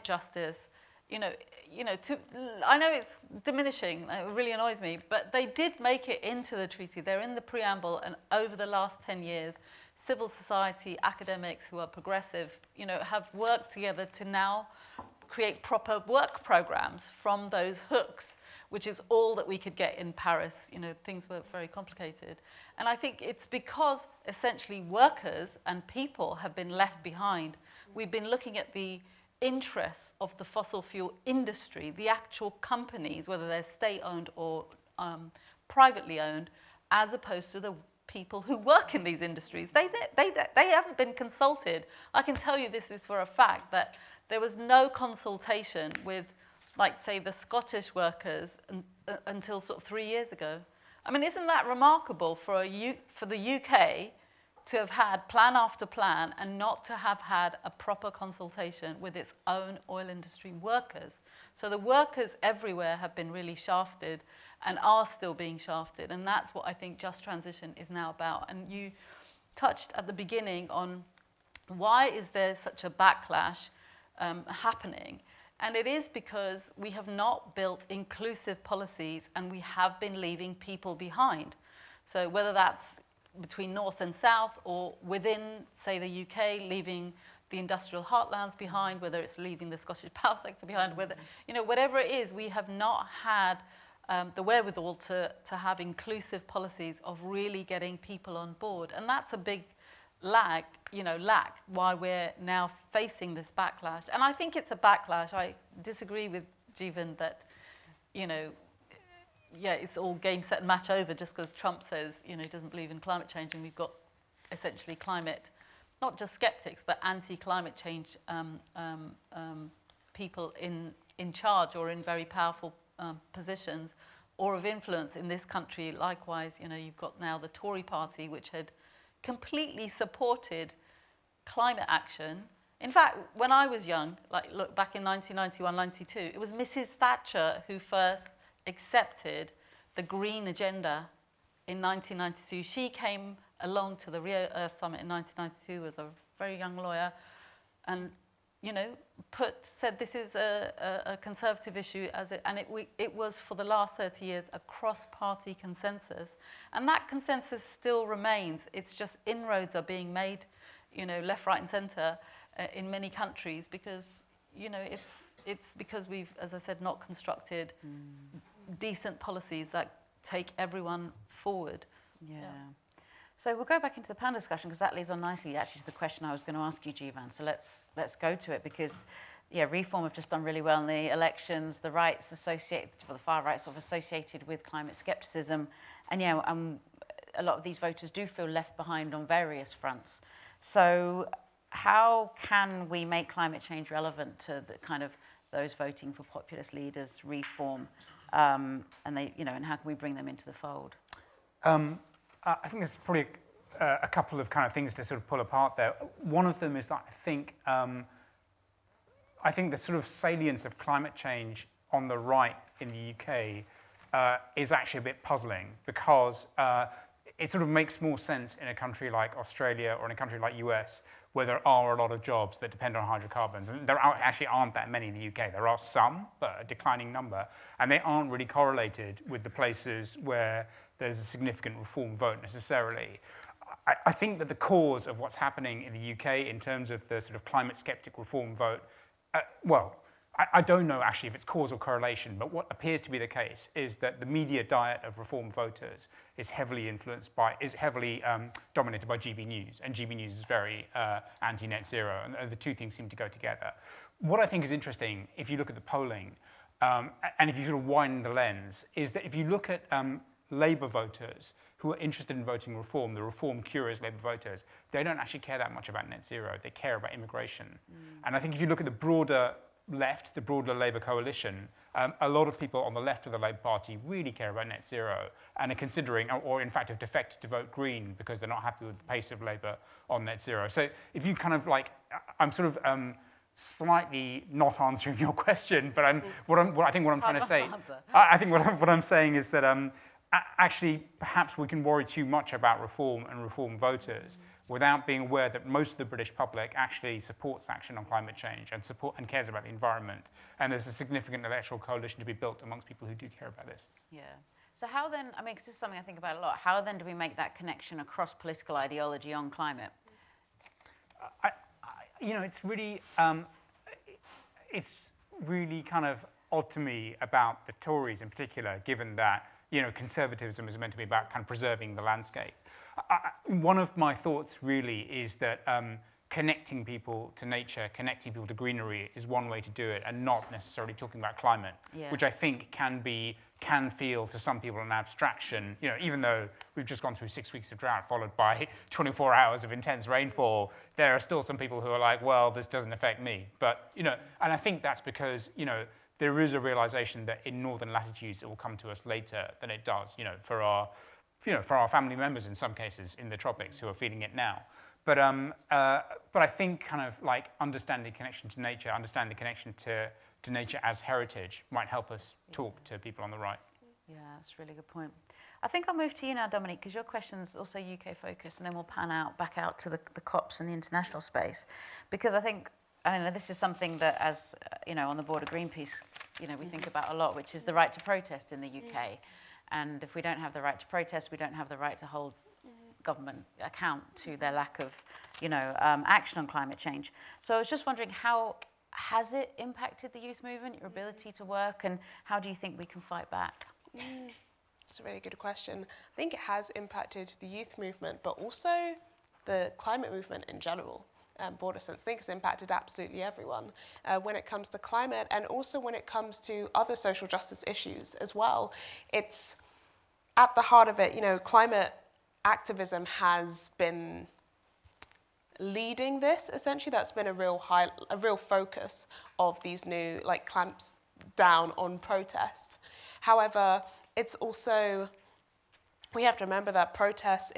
justice, I know it's diminishing, it really annoys me, but they did make it into the treaty. They're in the preamble, and over the last 10 years, civil society, academics who are progressive, have worked together to now create proper work programs from those hooks, which is all that we could get in Paris. Things were very complicated. And I think it's because essentially workers and people have been left behind. We've been looking at the interests of the fossil fuel industry, the actual companies, whether they're state-owned or privately owned, as opposed to the people who work in these industries. They haven't been consulted. I can tell you this is for a fact, that there was no consultation with, like, say, the Scottish workers until sort of 3 years ago. I mean, isn't that remarkable for the UK to have had plan after plan and not to have had a proper consultation with its own oil industry workers? So the workers everywhere have been really shafted and are still being shafted, and that's what I think Just Transition is now about. And you touched at the beginning on why is there such a backlash happening? And it is because we have not built inclusive policies, and we have been leaving people behind. So whether that's between North and South, or within, say, the UK, leaving the industrial heartlands behind, whether it's leaving the Scottish power sector behind, whether, whatever it is, we have not had the wherewithal to have inclusive policies of really getting people on board. And that's a big lack why we're now facing this backlash. And I think it's a backlash. I disagree with Jeevan, that, you know, yeah, it's all game, set, and match over just because Trump says, you know, he doesn't believe in climate change, and we've got essentially climate, not just skeptics, but anti-climate change people in charge or in very powerful positions or of influence in this country. Likewise, you know, you've got now the Tory party, which had completely supported climate action. In fact, when I was young, like look back in 1991, 92, it was Mrs. Thatcher who first accepted the green agenda in 1992. She came along to the Rio Earth Summit in 1992 as a very young lawyer and, you know, said this is a conservative issue, and it was for the last 30 years a cross-party consensus. And that consensus still remains. It's just inroads are being made, you know, left, right and centre in many countries because, you know, it's because we've, as I said, not constructed decent policies that take everyone forward. Yeah. So we'll go back into the panel discussion because that leads on nicely actually to the question I was going to ask you, Jeevan. So let's go to it because, yeah, Reform have just done really well in the elections. The rights associated, or the far right sort of associated with climate scepticism, and yeah, a lot of these voters do feel left behind on various fronts. So how can we make climate change relevant to the kind of those voting for populist leaders, Reform, and they, you know, and how can we bring them into the fold? I think there's probably a couple of kind of things to sort of pull apart there. One of them is that I think the sort of salience of climate change on the right in the UK is actually a bit puzzling because it sort of makes more sense in a country like Australia or in a country like US where there are a lot of jobs that depend on hydrocarbons. And there actually aren't that many in the UK. There are some, but a declining number. And they aren't really correlated with the places where there's a significant reform vote necessarily. I think that the cause of what's happening in the UK in terms of the sort of climate skeptic reform vote, I don't know actually if it's cause or correlation, but what appears to be the case is that the media diet of reform voters is heavily dominated by GB News, and GB News is very anti-net zero, and the two things seem to go together. What I think is interesting, if you look at the polling, and if you sort of widen the lens, is that if you look at Labour voters who are interested in voting reform, the reform-curious Labour voters, they don't actually care that much about net zero. They care about immigration. And I think if you look at the broader left, the broader Labour coalition, a lot of people on the left of the Labour Party really care about net zero and are considering, or in fact have defected to vote Green because they're not happy with the pace of Labour on net zero. So if you kind of like, I'm sort of slightly not answering your question, but I think what I'm trying to say, I think what I'm saying is that actually perhaps we can worry too much about reform and reform voters without being aware that most of the British public actually supports action on climate change and cares about the environment. And there's a significant electoral coalition to be built amongst people who do care about this. Yeah. So how then, I mean, because this is something I think about a lot, how then do we make that connection across political ideology on climate? You know, it's really kind of odd to me about the Tories in particular, given that, you know, conservatism is meant to be about kind of preserving the landscape. One of my thoughts really is that connecting people to nature, connecting people to greenery is one way to do it, and not necessarily talking about climate, which I think can feel to some people an abstraction. You know, even though we've just gone through 6 weeks of drought followed by 24 hours of intense rainfall, there are still some people who are like, well, this doesn't affect me. But, you know, and I think that's because, you know, there is a realization that in northern latitudes it will come to us later than it does, you know, for our family members in some cases in the tropics who are feeling it now. But I think kind of like understanding the connection to nature, understanding the connection to nature as heritage might help us talk to people on the right. Yeah, that's a really good point. I think I'll move to you now, Dominique, because your question's also UK focused, and then we'll pan back out to the COPs and the international space. Because I think, I know this is something that, as you know, on the board of Greenpeace, you know, we think about a lot, which is the right to protest in the UK. And if we don't have the right to protest, we don't have the right to hold government account to their lack of, you know, action on climate change. So I was just wondering, how has it impacted the youth movement, your ability to work, and how do you think we can fight back? That's a really good question. I think it has impacted the youth movement, but also the climate movement in general. broader sense. I think it's impacted absolutely everyone when it comes to climate, and also when it comes to other social justice issues as well. It's at the heart of it, you know, climate activism has been leading this, essentially. That's been a real focus of these new, like, clamps down on protest. However, it's also, we have to remember that protest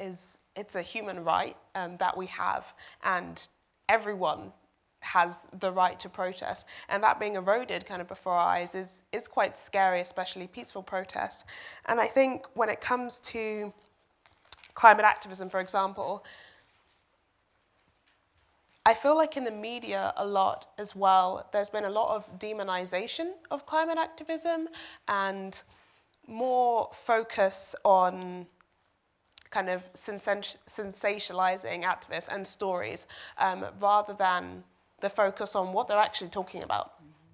it's a human right that we have, and everyone has the right to protest, and that being eroded kind of before our eyes is quite scary, especially peaceful protests. And I think when it comes to climate activism, for example, I feel like in the media a lot as well, there's been a lot of demonization of climate activism and more focus on kind of sensationalizing activists and stories rather than the focus on what they're actually talking about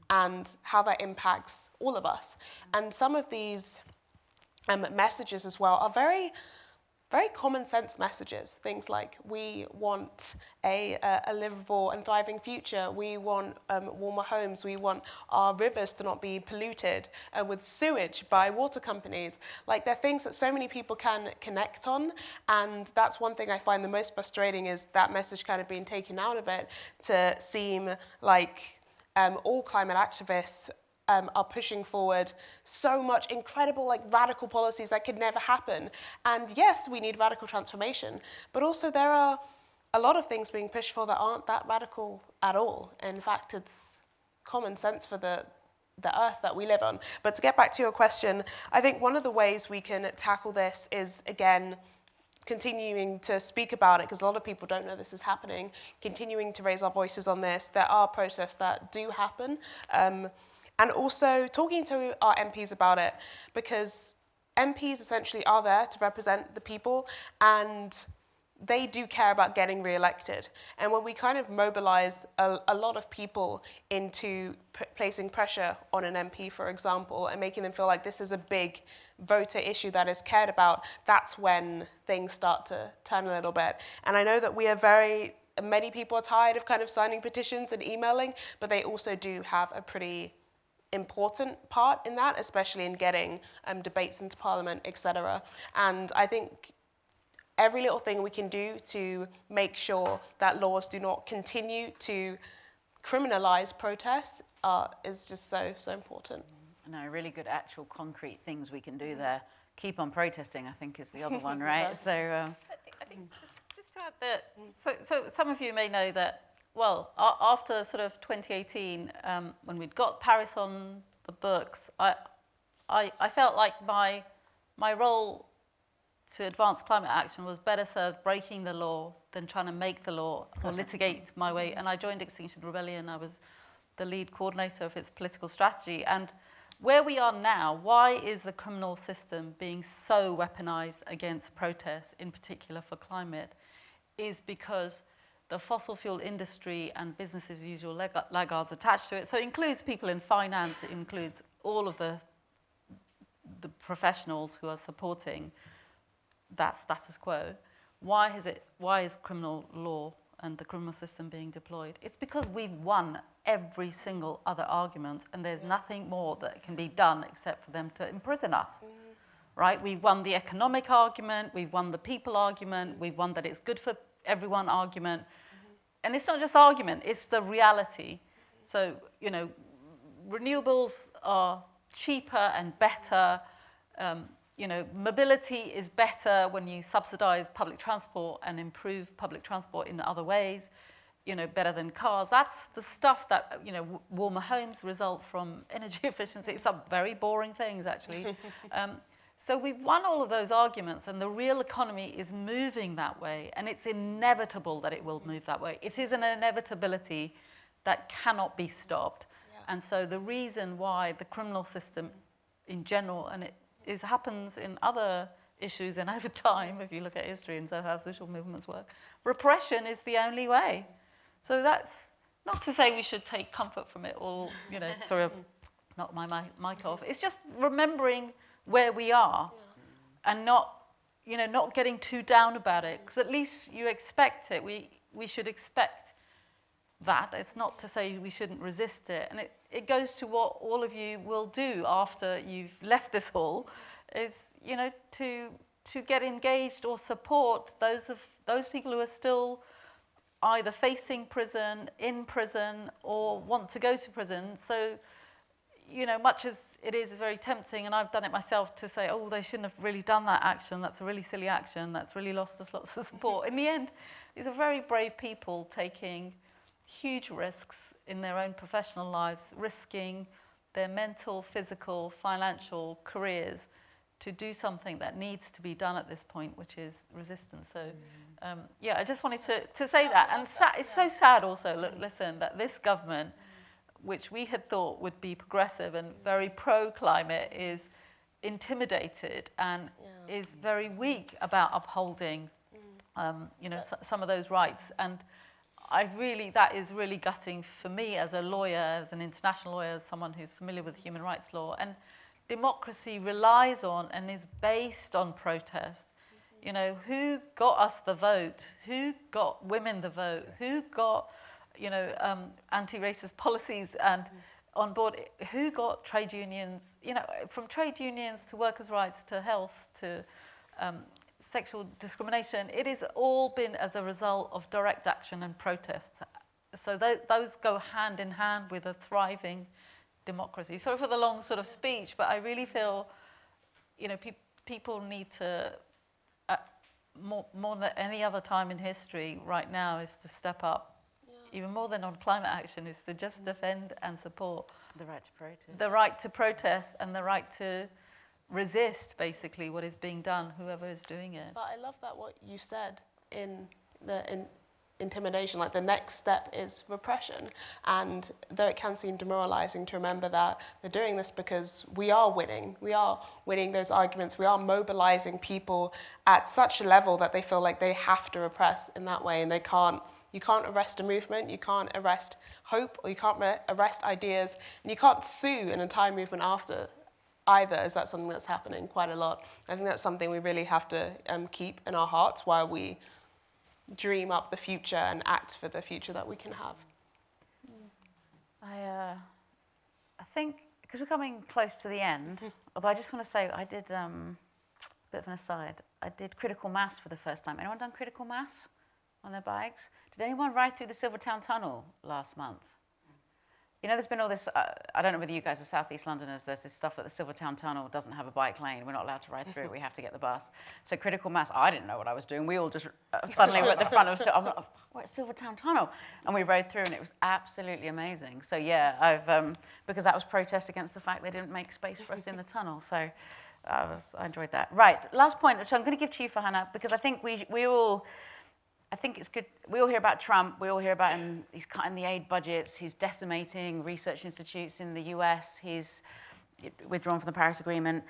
and how that impacts all of us. And some of these messages as well are very common sense messages. Things like, we want a livable and thriving future. We want warmer homes. We want our rivers to not be polluted with sewage by water companies. Like, they're things that so many people can connect on. And that's one thing I find the most frustrating, is that message kind of being taken out of it to seem like all climate activists are pushing forward so much incredible, like, radical policies that could never happen. And yes, we need radical transformation, but also there are a lot of things being pushed for that aren't that radical at all. In fact, it's common sense for the earth that we live on. But to get back to your question, I think one of the ways we can tackle this is, again, continuing to speak about it, because a lot of people don't know this is happening, continuing to raise our voices on this. There are protests that do happen. And also talking to our MPs about it, because MPs essentially are there to represent the people, and they do care about getting re-elected. And when we kind of mobilize a lot of people into placing pressure on an MP, for example, and making them feel like this is a big voter issue that is cared about, that's when things start to turn a little bit. And I know that many people are tired of kind of signing petitions and emailing, but they also do have a pretty important part in that, especially in getting debates into Parliament, etc. And I think every little thing we can do to make sure that laws do not continue to criminalize protests is just so important. No, really good actual concrete things we can do there. Keep on protesting, I think, is the other one, right? So I think just to add that, so some of you may know that, well, after sort of 2018, when we'd got Paris on the books, I felt like my role to advance climate action was better served breaking the law than trying to make the law or litigate my way. And I joined Extinction Rebellion. I was the lead coordinator of its political strategy. And where we are now, why is the criminal system being so weaponized against protests, in particular for climate, is because the fossil fuel industry and business as usual laggards attached to it. So it includes people in finance, it includes all of the professionals who are supporting that status quo. Why is criminal law and the criminal system being deployed? It's because we've won every single other argument, and there's nothing more that can be done except for them to imprison us. Right? We've won the economic argument, we've won the people argument, we've won that it's good for everyone argument. And it's not just argument, it's the reality. So, you know, renewables are cheaper and better. You know, mobility is better when you subsidize public transport and improve public transport in other ways, you know, better than cars. That's the stuff that, you know, warmer homes result from energy efficiency. Some very boring things, actually. So we've won all of those arguments, and the real economy is moving that way, and it's inevitable that it will move that way. It is an inevitability that cannot be stopped. Yeah. And so the reason why the criminal system in general, and it happens in other issues and over time, if you look at history and so how social movements work, repression is the only way. So that's not to say we should take comfort from it or, you know, sorry, I've knocked my mic off. It's just remembering where we are, and not getting too down about it, because at least you expect it. We should expect that. It's not to say we shouldn't resist it. And it goes to what all of you will do after you've left this hall, is, you know, to get engaged or support those people who are still either facing prison, in prison, or want to go to prison. So, you know, much as it is very tempting, and I've done it myself, to say, oh, they shouldn't have really done that action, that's a really silly action, that's really lost us lots of support. In the end, these are very brave people taking huge risks in their own professional lives, risking their mental, physical, financial careers to do something that needs to be done at this point, which is resistance. So, yeah, I just wanted to say that. And it's so sad also, look, listen, that this government, which we had thought would be progressive and very pro-climate, is intimidated and is very weak about upholding, you know, some of those rights. And that is really gutting for me as a lawyer, as an international lawyer, as someone who's familiar with human rights law. And democracy relies on and is based on protest. You know, who got us the vote? Who got women the vote? Who got, you know, anti-racist policies and on board? Who got trade unions? You know, from trade unions to workers' rights to health to sexual discrimination, it has all been as a result of direct action and protests. So those go hand in hand with a thriving democracy. Sorry for the long sort of speech, but I really feel, you know, people need to, more than any other time in history right now, is to step up, even more than on climate action, is to just defend and support The right to protest. the right to protest and the right to resist, basically, what is being done, whoever is doing it. But I love that what you said in intimidation, like the next step is repression. And though it can seem demoralizing to remember that they're doing this because we are winning those arguments, we are mobilizing people at such a level that they feel like they have to repress in that way, and you can't arrest a movement, you can't arrest hope, or you can't arrest ideas, and you can't sue an entire movement after either. Is that something that's happening quite a lot? I think that's something we really have to keep in our hearts while we dream up the future and act for the future that we can have. I think, because we're coming close to the end, although I just want to say, I did, a bit of an aside, I did critical mass for the first time. Anyone done critical mass on their bikes? Did anyone ride through the Silvertown Tunnel last month? You know, there's been all this, I don't know whether you guys are South East Londoners, there's this stuff that the Silvertown Tunnel doesn't have a bike lane, we're not allowed to ride through it, we have to get the bus. So critical mass, I didn't know what I was doing, we all just suddenly were at the front of, I'm like, what, Silvertown Tunnel? And we rode through and it was absolutely amazing. So yeah, I've, because that was protest against the fact they didn't make space for us in the tunnel, so I enjoyed that. Right, last point, which I'm going to give to you, Farhana, because I think we all, I think it's good. We all hear about Trump. We all hear about him. He's cutting the aid budgets. He's decimating research institutes in the US. He's withdrawn from the Paris Agreement.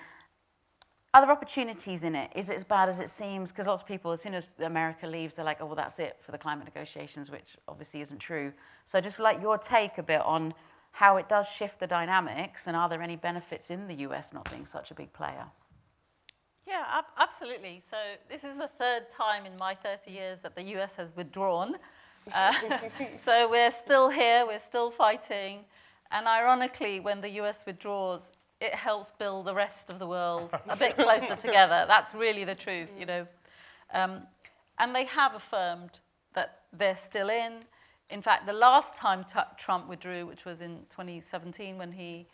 Are there opportunities in it? Is it as bad as it seems? Because lots of people, as soon as America leaves, they're like, oh, well, that's it for the climate negotiations, which obviously isn't true. So just like your take a bit on how it does shift the dynamics, and are there any benefits in the US not being such a big player? Yeah, absolutely. So this is the third time in my 30 years that the US has withdrawn. So we're still here, we're still fighting. And ironically, when the US withdraws, it helps build the rest of the world a bit closer together. That's really the truth, you know. And they have affirmed that they're still in. In fact, the last time Trump withdrew, which was in 2017 when he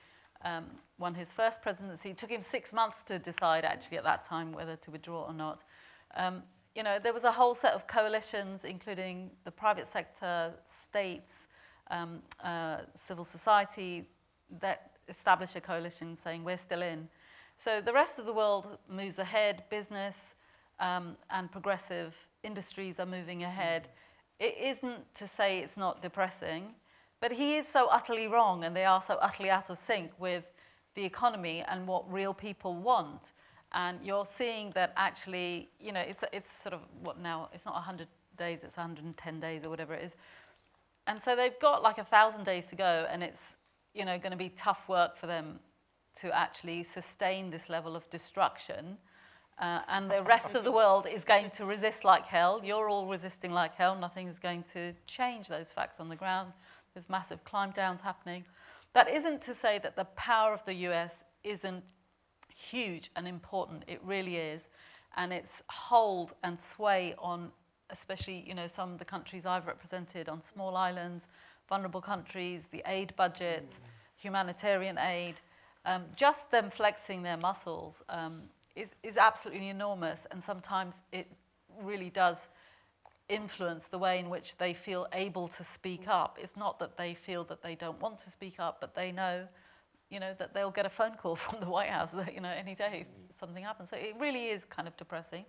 won his first presidency, it took him 6 months to decide, actually, at that time, whether to withdraw or not. You know, there was a whole set of coalitions, including the private sector, states, civil society, that established a coalition saying, we're still in. So the rest of the world moves ahead. Business and progressive industries are moving ahead. It isn't to say it's not depressing, but he is so utterly wrong, and they are so utterly out of sync with the economy and what real people want. And you're seeing that actually, you know, it's sort of, what now, it's not 100 days, it's 110 days or whatever it is. And so they've got like 1,000 days to go, and it's, you know, going to be tough work for them to actually sustain this level of destruction. and the rest of the world is going to resist like hell. You're all resisting like hell. Nothing is going to change those facts on the ground. There's massive climb downs happening. That isn't to say that the power of the US isn't huge and important. It really is. And its hold and sway on, especially, you know, some of the countries I've represented, on small islands, vulnerable countries, the aid budgets, humanitarian aid, just them flexing their muscles is absolutely enormous. And sometimes it really does influence the way in which they feel able to speak up. It's not that they feel that they don't want to speak up, but they know, you know, that they'll get a phone call from the White House, you know, any day if something happens. So it really is kind of depressing.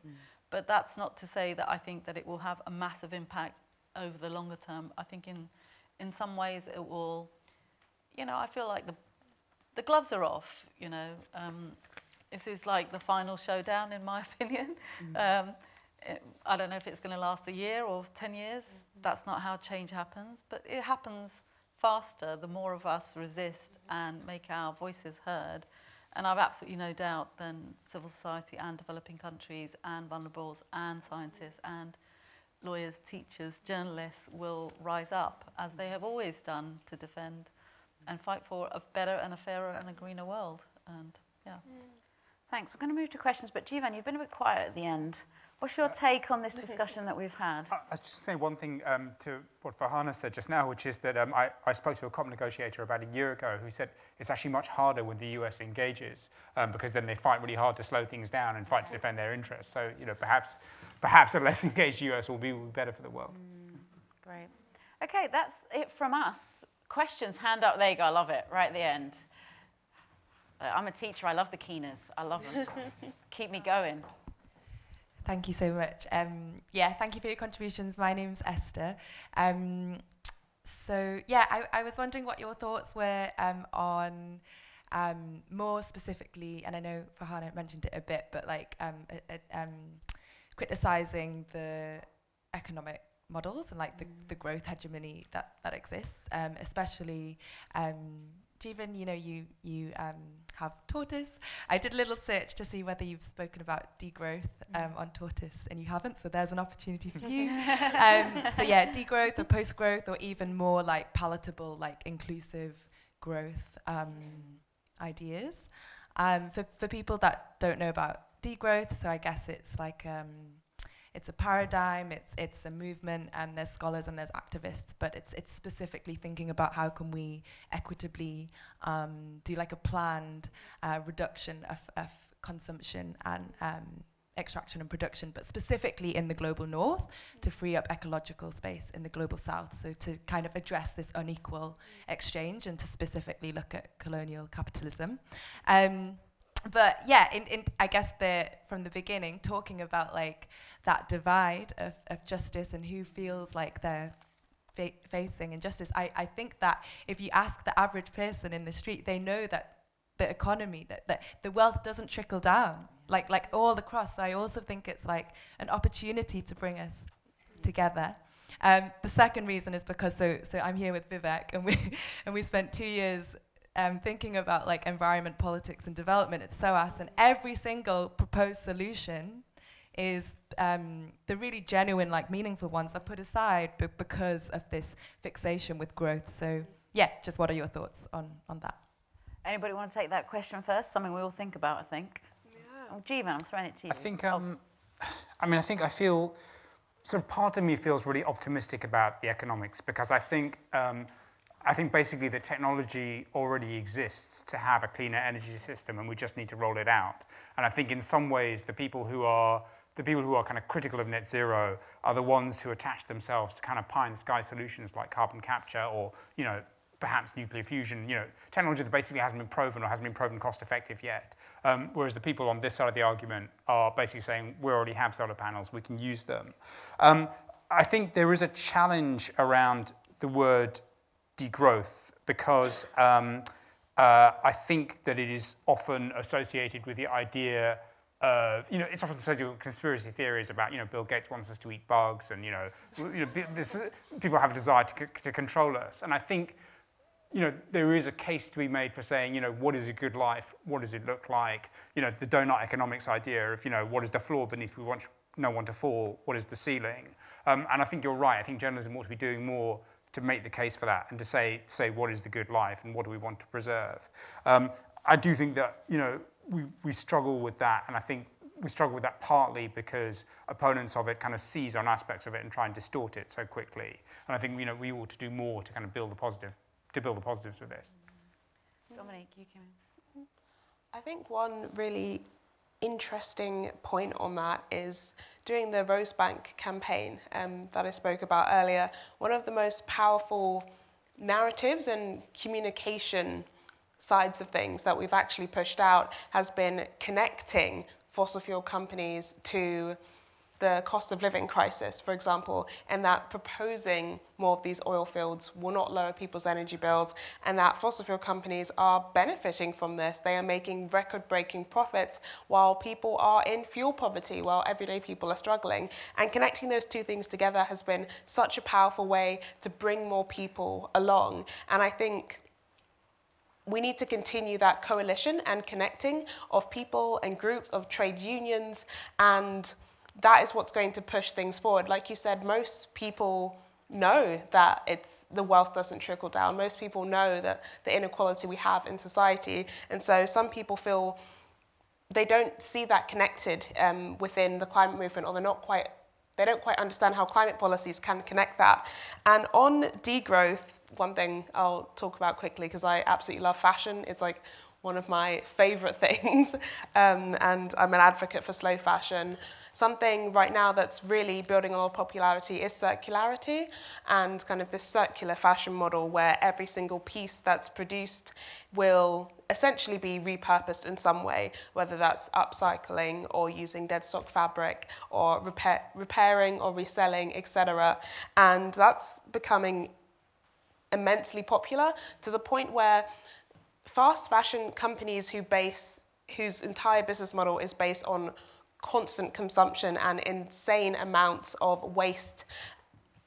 But that's not to say that I think that it will have a massive impact over the longer term. I think in some ways it will, you know, I feel like the gloves are off, you know. This is like the final showdown, in my opinion. I don't know if it's going to last a year or 10 years. That's not how change happens. But it happens faster the more of us resist and make our voices heard. And I've absolutely no doubt then civil society and developing countries and vulnerables and scientists and lawyers, teachers, journalists will rise up, as they have always done, to defend and fight for a better and a fairer and a greener world. And yeah. Thanks. We're going to move to questions, but Jivan, you've been a bit quiet at the end. What's your take on this discussion that we've had? I'll just say one thing to what Farhana said just now, which is that I spoke to a COP negotiator about a year ago who said it's actually much harder when the US engages because then they fight really hard to slow things down and fight to defend their interests. So, you know, perhaps a less engaged US will be better for the world. Great. Okay, that's it from us. Questions, hand up. There you go. I love it. Right at the end. I'm a teacher. I love the keeners. I love them. Keep me going. Thank you so much. Yeah, thank you for your contributions. My name's Esther. So yeah, I was wondering what your thoughts were on more specifically, and I know Farhana mentioned it a bit, but like criticizing the economic models and like the growth hegemony that exists, especially Jivan, you know, you have tortoise. I did a little search to see whether you've spoken about degrowth on tortoise, and you haven't, so there's an opportunity for you. So yeah, degrowth or post-growth, or even more like palatable, like inclusive growth ideas. For people that don't know about degrowth, so I guess it's like it's a paradigm, it's a movement, and there's scholars and there's activists, but it's specifically thinking about how can we equitably do like a planned reduction of consumption and extraction and production, but specifically in the global north to free up ecological space in the global south. So to kind of address this unequal exchange and to specifically look at colonial capitalism. But yeah, I guess from the beginning, talking about like that divide of justice and who feels like they're facing injustice, I think that if you ask the average person in the street, they know that the economy, that the wealth doesn't trickle down like all across. So I also think it's like an opportunity to bring us together. The second reason is because so I'm here with Vivek, and we spent 2 years thinking about like environment, politics, and development at SOAS, and every single proposed solution is the really genuine, like meaningful ones are put aside because of this fixation with growth. So yeah, just what are your thoughts on that? Anybody want to take that question first? Something we all think about, I think. Yeah. Oh, Jivan, I'm throwing it to you. I think, I feel, sort of part of me feels really optimistic about the economics, because I think basically the technology already exists to have a cleaner energy system, and we just need to roll it out. And I think in some ways the people who are kind of critical of net zero are the ones who attach themselves to kind of pie in the sky solutions like carbon capture or, you know, perhaps nuclear fusion, you know, technology that basically hasn't been proven or hasn't been proven cost effective yet. Whereas the people on this side of the argument are basically saying, we already have solar panels, we can use them. I think there is a challenge around the word degrowth, because I think that it is often associated with the idea of, you know, it's often associated with conspiracy theories about, you know, Bill Gates wants us to eat bugs, and, you know people have a desire to control us. And I think there is a case to be made for saying, what is a good life? What does it look like? The donut economics idea of, what is the floor beneath we want no one to fall? What is the ceiling? And I think you're right. I think journalism ought to be doing more to make the case for that and to say what is the good life and what do we want to preserve. I do think that, we struggle with that, and I think we struggle with that partly because opponents of it kind of seize on aspects of it and try and distort it so quickly. And I think, we ought to do more to kind of build the positives with this. Dominique, you can. I think one really interesting point on that is during the Rosebank campaign that I spoke about earlier, one of the most powerful narratives and communication sides of things that we've actually pushed out has been connecting fossil fuel companies to the cost of living crisis, for example, and that proposing more of these oil fields will not lower people's energy bills, and that fossil fuel companies are benefiting from this. They are making record-breaking profits while people are in fuel poverty, while everyday people are struggling. And connecting those two things together has been such a powerful way to bring more people along. And I think we need to continue that coalition and connecting of people and groups, of trade unions, and that is what's going to push things forward. Like you said, most people know that the wealth doesn't trickle down. Most people know that the inequality we have in society, and so some people feel they don't see that connected within the climate movement, or they don't quite understand how climate policies can connect that. And on degrowth, one thing I'll talk about quickly, because I absolutely love fashion. It's like one of my favorite things, and I'm an advocate for slow fashion. Something right now that's really building a lot of popularity is circularity, and kind of this circular fashion model where every single piece that's produced will essentially be repurposed in some way, whether that's upcycling or using dead stock fabric or repairing or reselling, etc. And that's becoming immensely popular to the point where fast fashion companies whose entire business model is based on constant consumption and insane amounts of waste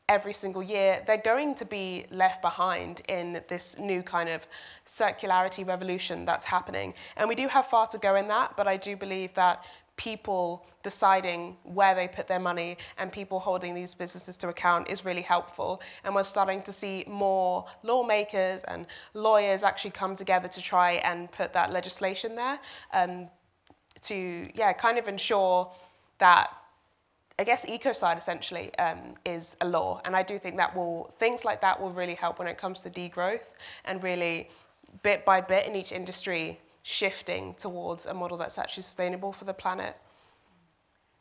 every single year, they're going to be left behind in this new kind of circularity revolution that's happening. And we do have far to go in that, but I do believe that people deciding where they put their money and people holding these businesses to account is really helpful. And we're starting to see more lawmakers and lawyers actually come together to try and put that legislation there to kind of ensure that, I guess, ecocide essentially is a law. And I do think that things like that will really help when it comes to degrowth and really bit by bit in each industry shifting towards a model that's actually sustainable for the planet.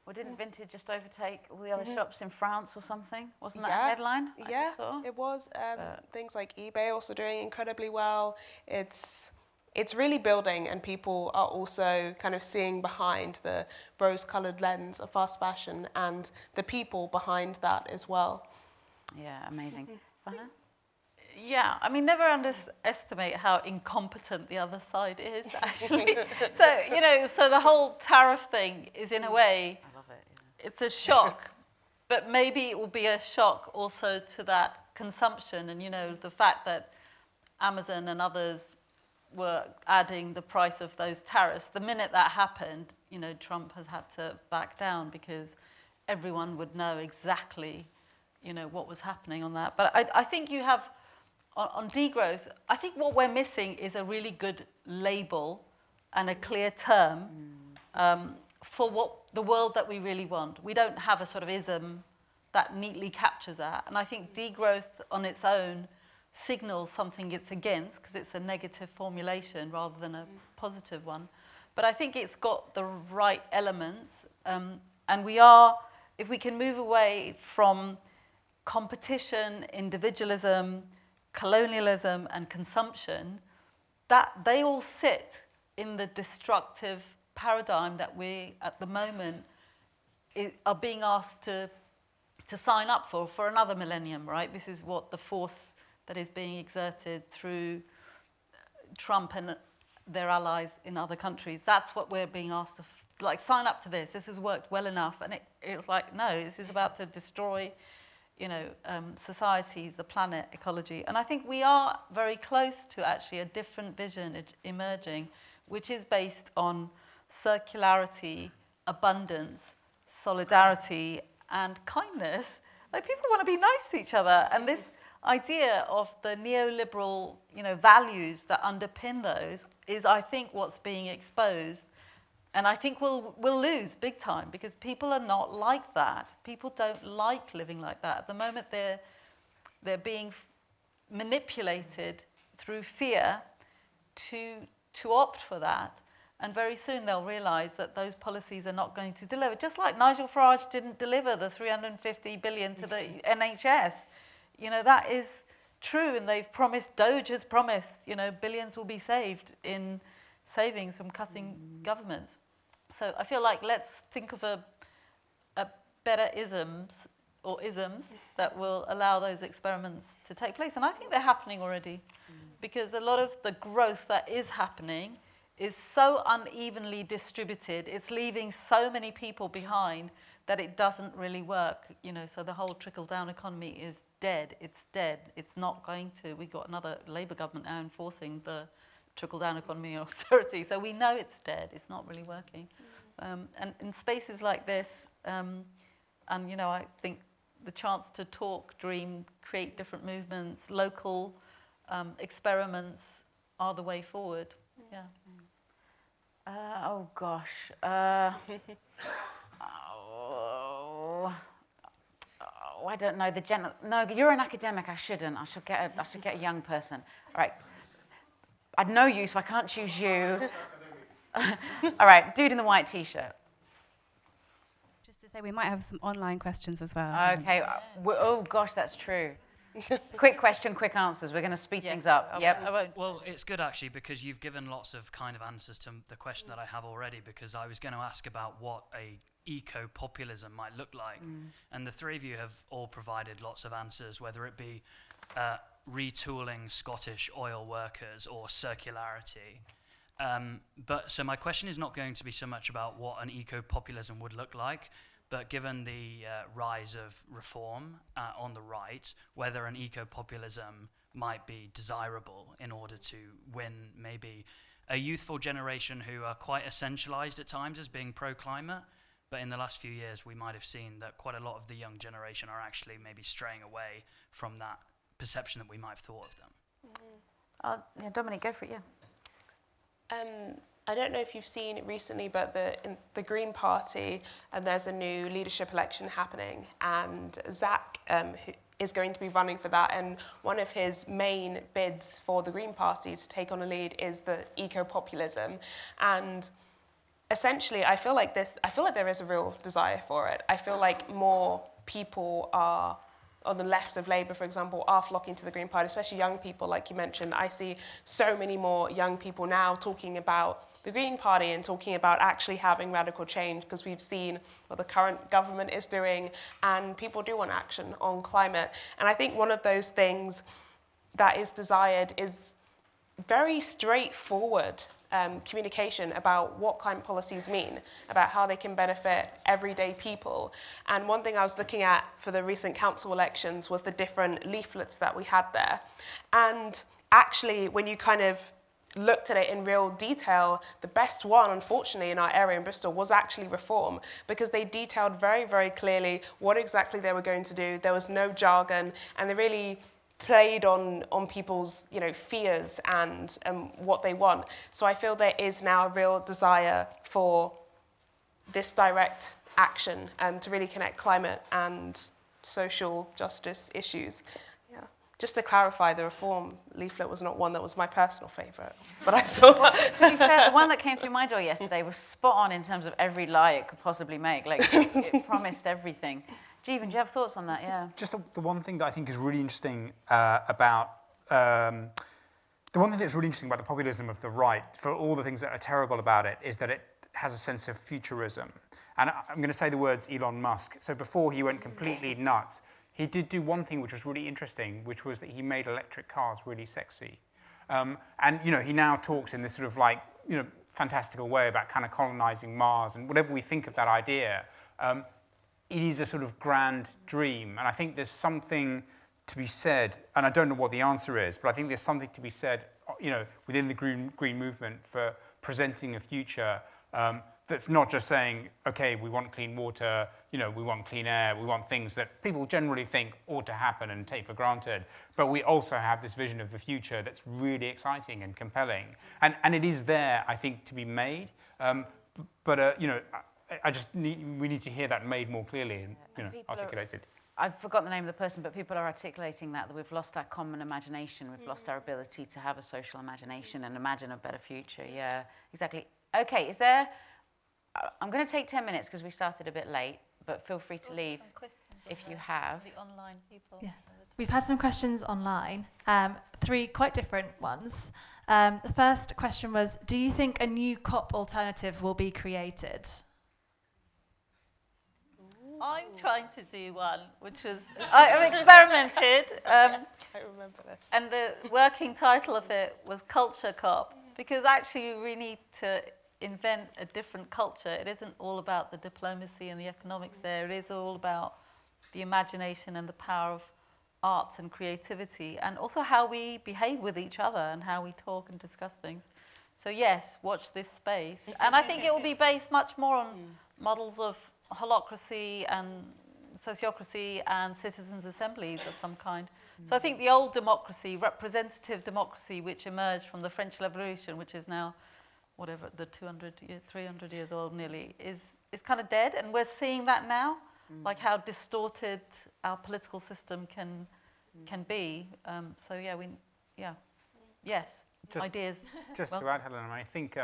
Well, didn't Vintage just overtake all the other shops in France or something? Wasn't that a headline? Yeah, it was. Things like eBay also doing incredibly well. It's really building, and people are also kind of seeing behind the rose-coloured lens of fast fashion and the people behind that as well. Yeah, amazing. Vanna? Yeah, I mean, never underestimate how incompetent the other side is, actually. So the whole tariff thing is, in a way, I love it. Yeah. It's a shock, but maybe it will be a shock also to that consumption and, the fact that Amazon and others were adding the price of those tariffs. The minute that happened, Trump has had to back down because everyone would know exactly, what was happening on that. But I think you have... On degrowth, I think what we're missing is a really good label and a clear term for what the world that we really want. We don't have a sort of ism that neatly captures that. And I think degrowth on its own signals something it's against because it's a negative formulation rather than a positive one. But I think it's got the right elements. And if we can move away from competition, individualism, colonialism and consumption, that they all sit in the destructive paradigm that we, at the moment, are being asked to sign up for another millennium, right? This is what the force that is being exerted through Trump and their allies in other countries. That's what we're being asked to, sign up to this. This has worked well enough. And it's like, no, this is about to destroy societies, the planet, ecology. And I think we are very close to actually a different vision emerging, which is based on circularity, abundance, solidarity, and kindness. Like, people want to be nice to each other, and this idea of the neoliberal, values that underpin those is, I think, what's being exposed. And I think we'll lose big time, because people are not like that. People don't like living like that. At the moment, they're being manipulated through fear to opt for that. And very soon they'll realise that those policies are not going to deliver. Just like Nigel Farage didn't deliver the 350 billion to the NHS. That is true, and they've promised, Doge has promised, billions will be saved in savings from cutting governments. So I feel like let's think of a better isms that will allow those experiments to take place. And I think they're happening already, because a lot of the growth that is happening is so unevenly distributed. It's leaving so many people behind that it doesn't really work. So the whole trickle-down economy is dead. It's dead. It's not going to. We've got another Labour government now enforcing the trickle-down economy and austerity. So we know it's dead. It's not really working. And in spaces like this, I think the chance to talk, dream, create different movements, local experiments are the way forward. Yeah. Oh gosh. I don't know. No, you're an academic. I shouldn't. I should get a young person. All right. I know you, so I can't choose you. All right, dude in the white t-shirt. Just to say, we might have some online questions as well. Okay. Oh gosh, that's true. Quick question, quick answers. We're going to speed things up. I won't. Well, it's good actually, because you've given lots of kind of answers to the question that I have already, because I was going to ask about what a eco-populism might look like. And the three of you have all provided lots of answers, whether it be retooling Scottish oil workers or circularity. So my question is not going to be so much about what an eco-populism would look like, but given the rise of reform on the right, whether an eco-populism might be desirable in order to win maybe a youthful generation who are quite essentialized at times as being pro-climate, but in the last few years we might have seen that quite a lot of the young generation are actually maybe straying away from that perception that we might have thought of them. Yeah, Dominic, go for it, yeah. I don't know if you've seen it recently, but in the Green Party, there's a new leadership election happening, and Zach who is going to be running for that, and one of his main bids for the Green Party to take on a lead is the eco-populism. And essentially, I feel like there is a real desire for it. I feel like more people are, on the left of Labour, for example, are flocking to the Green Party, especially young people, like you mentioned. I see so many more young people now talking about the Green Party and talking about actually having radical change, because we've seen what the current government is doing, and people do want action on climate. And I think one of those things that is desired is very straightforward communication about what climate policies mean, about how they can benefit everyday people. And one thing I was looking at for the recent council elections was the different leaflets that we had there. And actually, when you kind of looked at it in real detail, the best one, unfortunately, in our area in Bristol was actually Reform, because they detailed very, very clearly what exactly they were going to do. There was no jargon, and they really played on people's fears and what they want. So I feel there is now a real desire for this direct action to really connect climate and social justice issues. Yeah. Just to clarify, the Reform leaflet was not one that was my personal favourite, but I saw. Well, to be fair, the one that came through my door yesterday was spot on in terms of every lie it could possibly make. Like, it promised everything. Jeevan, do you have thoughts on that? Yeah. Just the one thing that I think is really interesting about the populism of the right, for all the things that are terrible about it, is that it has a sense of futurism. And I'm going to say the words Elon Musk. So before he went completely nuts, he did do one thing which was really interesting, which was that he made electric cars really sexy. And he now talks in this sort of fantastical way about kind of colonizing Mars and whatever we think of that idea. it is a sort of grand dream. And I think there's something to be said, and I don't know what the answer is, but I think there's something to be said, you know, within the green movement for presenting a future that's not just saying, okay, we want clean water, you know, we want clean air, we want things that people generally think ought to happen and take for granted, but we also have this vision of the future that's really exciting and compelling. And it is there, I think, to be made, but you know, we need to hear that made more clearly and, you know, articulated. I've forgotten the name of the person, but people are articulating that we've lost our common imagination, we've lost our ability to have a social imagination and imagine a better future. Yeah, exactly. Okay, is there, I'm going to take 10 minutes because we started a bit late, but feel free to leave if you have. The online people. Yeah. We've had some questions online, 3 quite different ones. The first question was, do you think a new COP alternative will be created? I'm trying to do one, which was, I've experimented. I remember this. And the working title of it was Culture COP, because actually we need to invent a different culture. It isn't all about the diplomacy and the economics there. It is all about the imagination and the power of arts and creativity, and also how we behave with each other and how we talk and discuss things. So yes, watch this space. And I think it will be based much more on models of holacracy and sociocracy and citizens' assemblies of some kind. So I think the old democracy, representative democracy, which emerged from the French Revolution, which is now, whatever, the 300 years old nearly, is kind of dead. And we're seeing that now, like how distorted our political system can be. So yeah, yes, ideas. Just to add, Helen, I think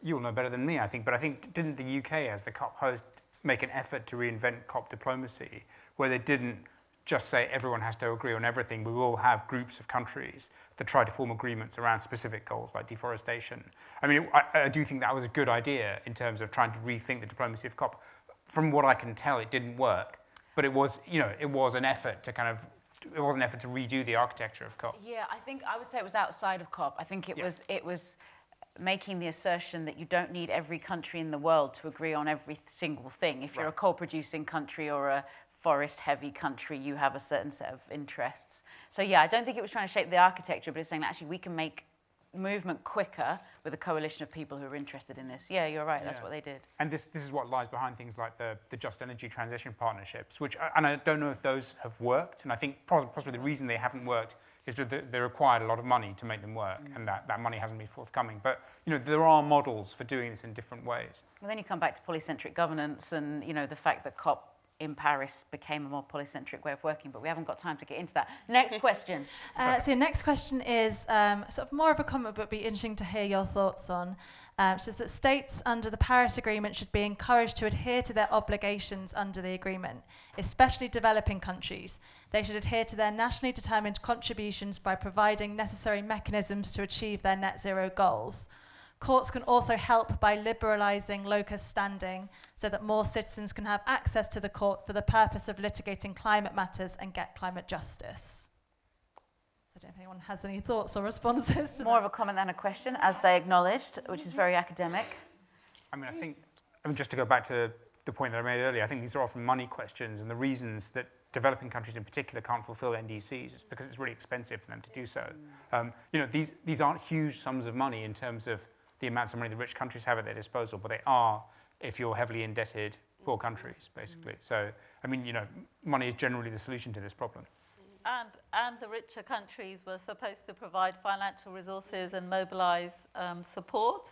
you'll know better than me, I think, but I think, didn't the UK, as the COP host, make an effort to reinvent COP diplomacy, where they didn't just say everyone has to agree on everything. We will have groups of countries that try to form agreements around specific goals like deforestation. I mean, I do think that was a good idea in terms of trying to rethink the diplomacy of COP. From what I can tell, it didn't work, but it was, you know, it was an effort to redo the architecture of COP. Yeah, I would say it was outside of COP. I think it was making the assertion that you don't need every country in the world to agree on every single thing. If you're a coal-producing country or a forest-heavy country, you have a certain set of interests. So yeah, I don't think it was trying to shape the architecture, but it's saying that actually we can make movement quicker with a coalition of people who are interested in this. Yeah, you're right, that's what they did. And this is what lies behind things like the Just Energy Transition Partnerships, which, and I don't know if those have worked, and I think possibly the reason they haven't worked is because they required a lot of money to make them work, and that money hasn't been forthcoming. But, you know, there are models for doing this in different ways. Well, then you come back to polycentric governance and, you know, the fact that COP in Paris became a more polycentric way of working, but we haven't got time to get into that. Next question. So next question is sort of more of a comment, but be interesting to hear your thoughts on. It says that states under the Paris Agreement should be encouraged to adhere to their obligations under the agreement, especially developing countries. They should adhere to their nationally determined contributions by providing necessary mechanisms to achieve their net zero goals. Courts can also help by liberalising locus standing so that more citizens can have access to the court for the purpose of litigating climate matters and get climate justice. I don't know if anyone has any thoughts or responses to More of a comment than a question, as they acknowledged, which is very academic. I mean, just to go back to the point that I made earlier, I think these are often money questions, and the reasons that developing countries in particular can't fulfill NDCs is because it's really expensive for them to do so. You know, these aren't huge sums of money in terms of the amounts of money the rich countries have at their disposal, but they are if you're heavily indebted poor countries, basically. So, I mean, you know, money is generally the solution to this problem. And the richer countries were supposed to provide financial resources and mobilize support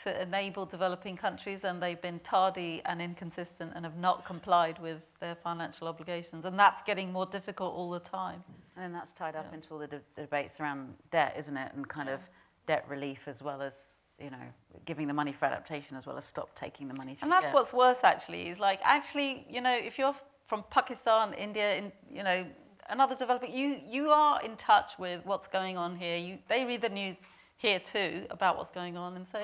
to enable developing countries, and they've been tardy and inconsistent and have not complied with their financial obligations. And that's getting more difficult all the time. And then that's tied up into all the debates around debt, isn't it? And kind of debt relief, as well as, you know, giving the money for adaptation, as well as stop taking the money through And that's debt. what's worse, actually, is like, actually, you know, if you're from Pakistan, India, you know, another developing, you are in touch with what's going on here. They read the news here too about what's going on, and so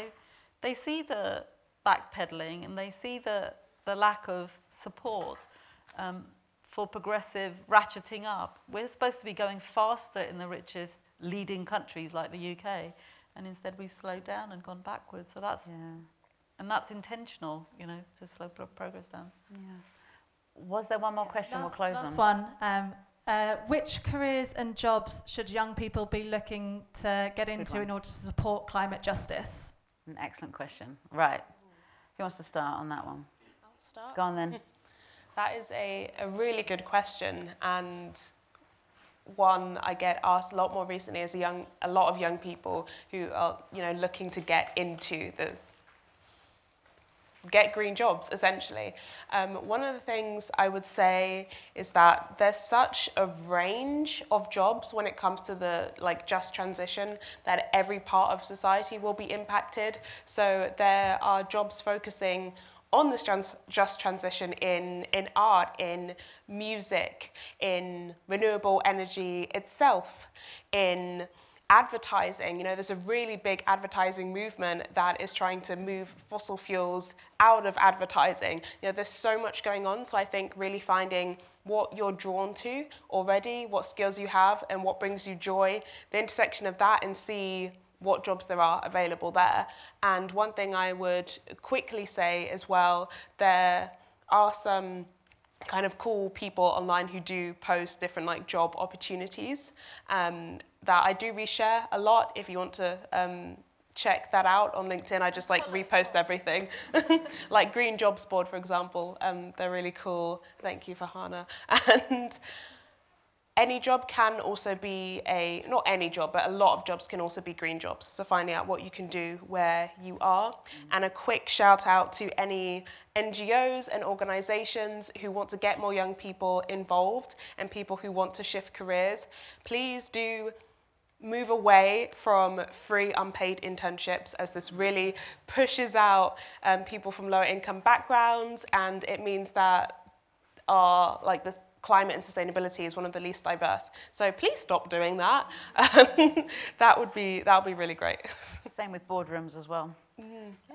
they see the backpedaling and they see the lack of support for progressive ratcheting up. We're supposed to be going faster in the richest leading countries like the UK, and instead we've slowed down and gone backwards. So that's and that's intentional, you know, to slow progress down. Yeah. Was there one more question we'll close on? Last one. Which careers and jobs should young people be looking to get into in order to support climate justice? An excellent question. Right. Who wants to start on that one? I'll start. Go on then. That is a really good question, and one I get asked a lot more recently as a lot of young people who are, looking to get green jobs, essentially. One of the things I would say is that there's such a range of jobs when it comes to the just transition that every part of society will be impacted. So there are jobs focusing on this just transition in art, in music, in renewable energy itself, in advertising. There's a really big advertising movement that is trying to move fossil fuels out of advertising. There's so much going on, so I think really finding what you're drawn to already, what skills you have, and what brings you joy, the intersection of that, and see what jobs there are available there. And one thing I would quickly say as well, there are some kind of cool people online who do post different job opportunities that I do reshare a lot. If you want to check that out on LinkedIn, I just repost everything. Like Green Jobs Board, for example, they're really cool. Thank you for Hannah. And any job can also be not any job, but a lot of jobs can also be green jobs. So finding out what you can do where you are. And a quick shout out to any NGOs and organizations who want to get more young people involved and people who want to shift careers. Please do move away from free unpaid internships, as this really pushes out people from lower income backgrounds, and it means that this climate and sustainability is one of the least diverse. So please stop doing that. That would be really great. Same with boardrooms as well.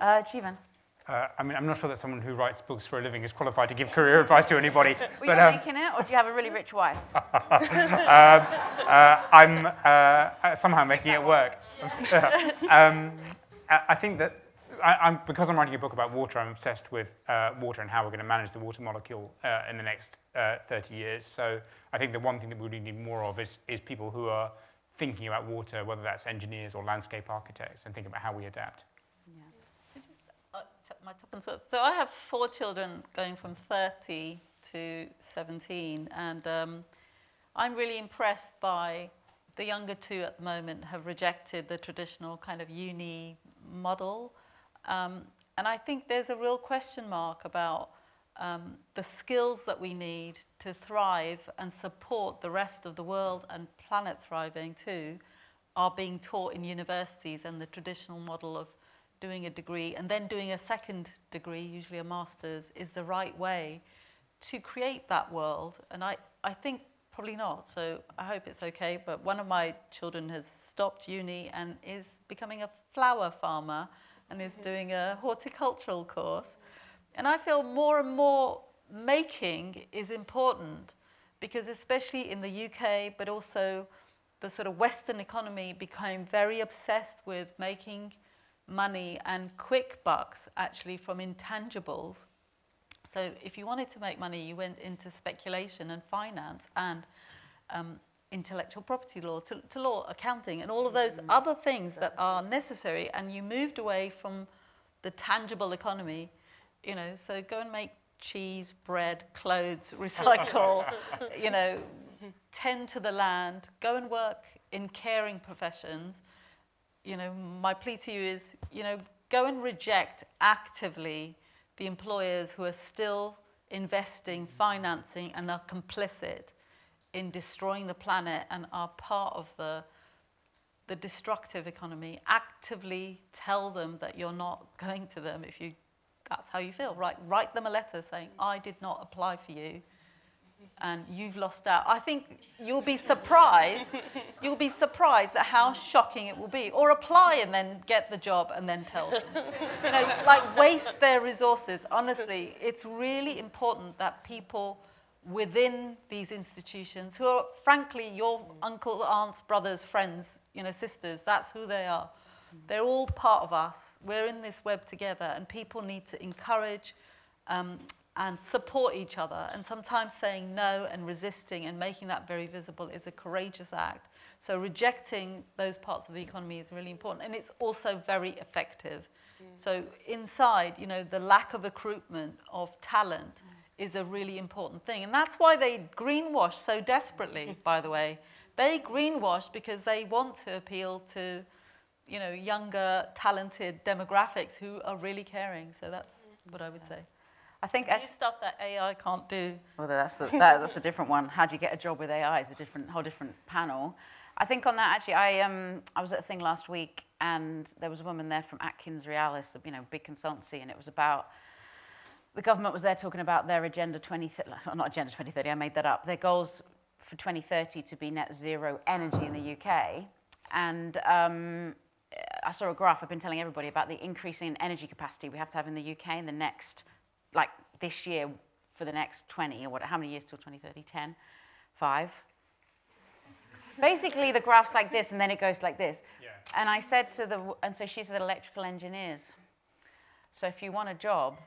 Jeevan? I'm not sure that someone who writes books for a living is qualified to give career advice to anybody. Were you making it, or do you have a really rich wife? I'm somehow making it work. I think that because I'm writing a book about water, I'm obsessed with water and how we're going to manage the water molecule in the next 30 years. So I think the one thing that we really need more of is people who are thinking about water, whether that's engineers or landscape architects, and thinking about how we adapt. So I have 4 children going from 30 to 17, and I'm really impressed by the younger 2 at the moment have rejected the traditional kind of uni model. And I think there's a real question mark about the skills that we need to thrive and support the rest of the world and planet thriving too are being taught in universities, and the traditional model of doing a degree and then doing a second degree, usually a master's, is the right way to create that world. And I think probably not, so I hope it's okay. But one of my children has stopped uni and is becoming a flower farmer and is doing a horticultural course. And I feel more and more making is important, because especially in the UK, but also the sort of Western economy became very obsessed with making money and quick bucks actually from intangibles. So if you wanted to make money, you went into speculation and finance and intellectual property law, to law, accounting, and all of those other things that are necessary, and you moved away from the tangible economy, so go and make cheese, bread, clothes, recycle, tend to the land, go and work in caring professions. My plea to you is, go and reject actively the employers who are still investing, financing, and are complicit in destroying the planet and are part of the destructive economy. Actively tell them that you're not going to them if that's how you feel. Write them a letter saying, I did not apply for you, and you've lost out. I think you'll be surprised. You'll be surprised at how shocking it will be. Or apply and then get the job and then tell them. Waste their resources. Honestly, it's really important that people within these institutions, who are frankly your uncle, aunts, brothers, friends, sisters, that's who they are. They're all part of us. We're in this web together, and people need to encourage and support each other. And sometimes saying no and resisting and making that very visible is a courageous act. So rejecting those parts of the economy is really important. And it's also very effective. So inside, you know, the lack of recruitment of talent is a really important thing. And that's why they greenwash so desperately, by the way. They greenwash because they want to appeal to, you know, younger, talented demographics who are really caring. So that's what I would say. I think stuff that AI can't do. Well, that's a different one. How do you get a job with AI is a whole different panel. I think on that, actually, I was at a thing last week, and there was a woman there from Atkins Realis, you know, big consultancy, and it was about, the government was there talking about their Agenda 2030, not Agenda 2030, I made that up, their goals for 2030 to be net zero energy in the UK. And I saw a graph, I've been telling everybody about the increasing energy capacity we have to have in the UK in the next, like this year, for the next 20, or what, how many years till 2030? 10? 5? Basically, the graph's like this, and then it goes like this. Yeah. And I said to and so she said electrical engineers. So if you want a job,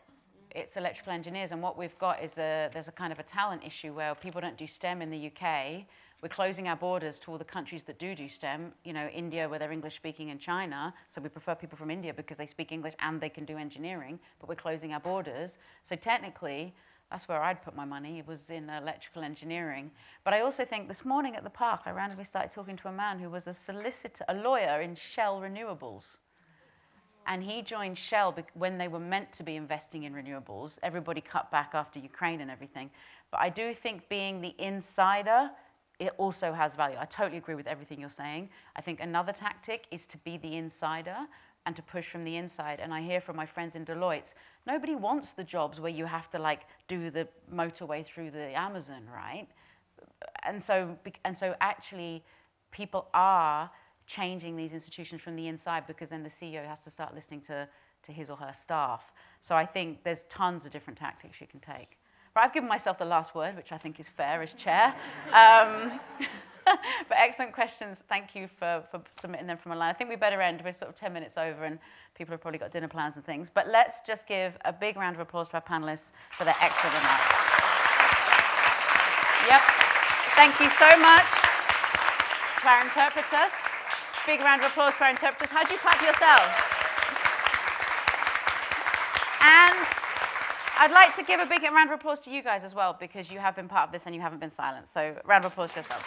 it's electrical engineers. And what we've got is there's a kind of a talent issue where people don't do STEM in the UK. We're closing our borders to all the countries that do STEM. You know, India, where they're English speaking, and China. So we prefer people from India because they speak English and they can do engineering. But we're closing our borders. So technically, that's where I'd put my money. It was in electrical engineering. But I also think this morning at the park, I randomly started talking to a man who was a lawyer in Shell Renewables. And he joined Shell when they were meant to be investing in renewables. Everybody cut back after Ukraine and everything. But I do think being the insider, it also has value. I totally agree with everything you're saying. I think another tactic is to be the insider and to push from the inside. And I hear from my friends in Deloitte, nobody wants the jobs where you have to like do the motorway through the Amazon, right? And so actually people are changing these institutions from the inside, because then the CEO has to start listening to his or her staff. So I think there's tons of different tactics you can take. But I've given myself the last word, which I think is fair as chair. But excellent questions. Thank you for submitting them from online. I think we better end. We're sort of 10 minutes over, and people have probably got dinner plans and things. But let's just give a big round of applause to our panelists for their excellent remarks. Yep. Thank you so much to our interpreters. Big round of applause for our interpreters. How'd you clap yourselves? And I'd like to give a big round of applause to you guys as well, because you have been part of this and you haven't been silent. So round of applause to yourselves.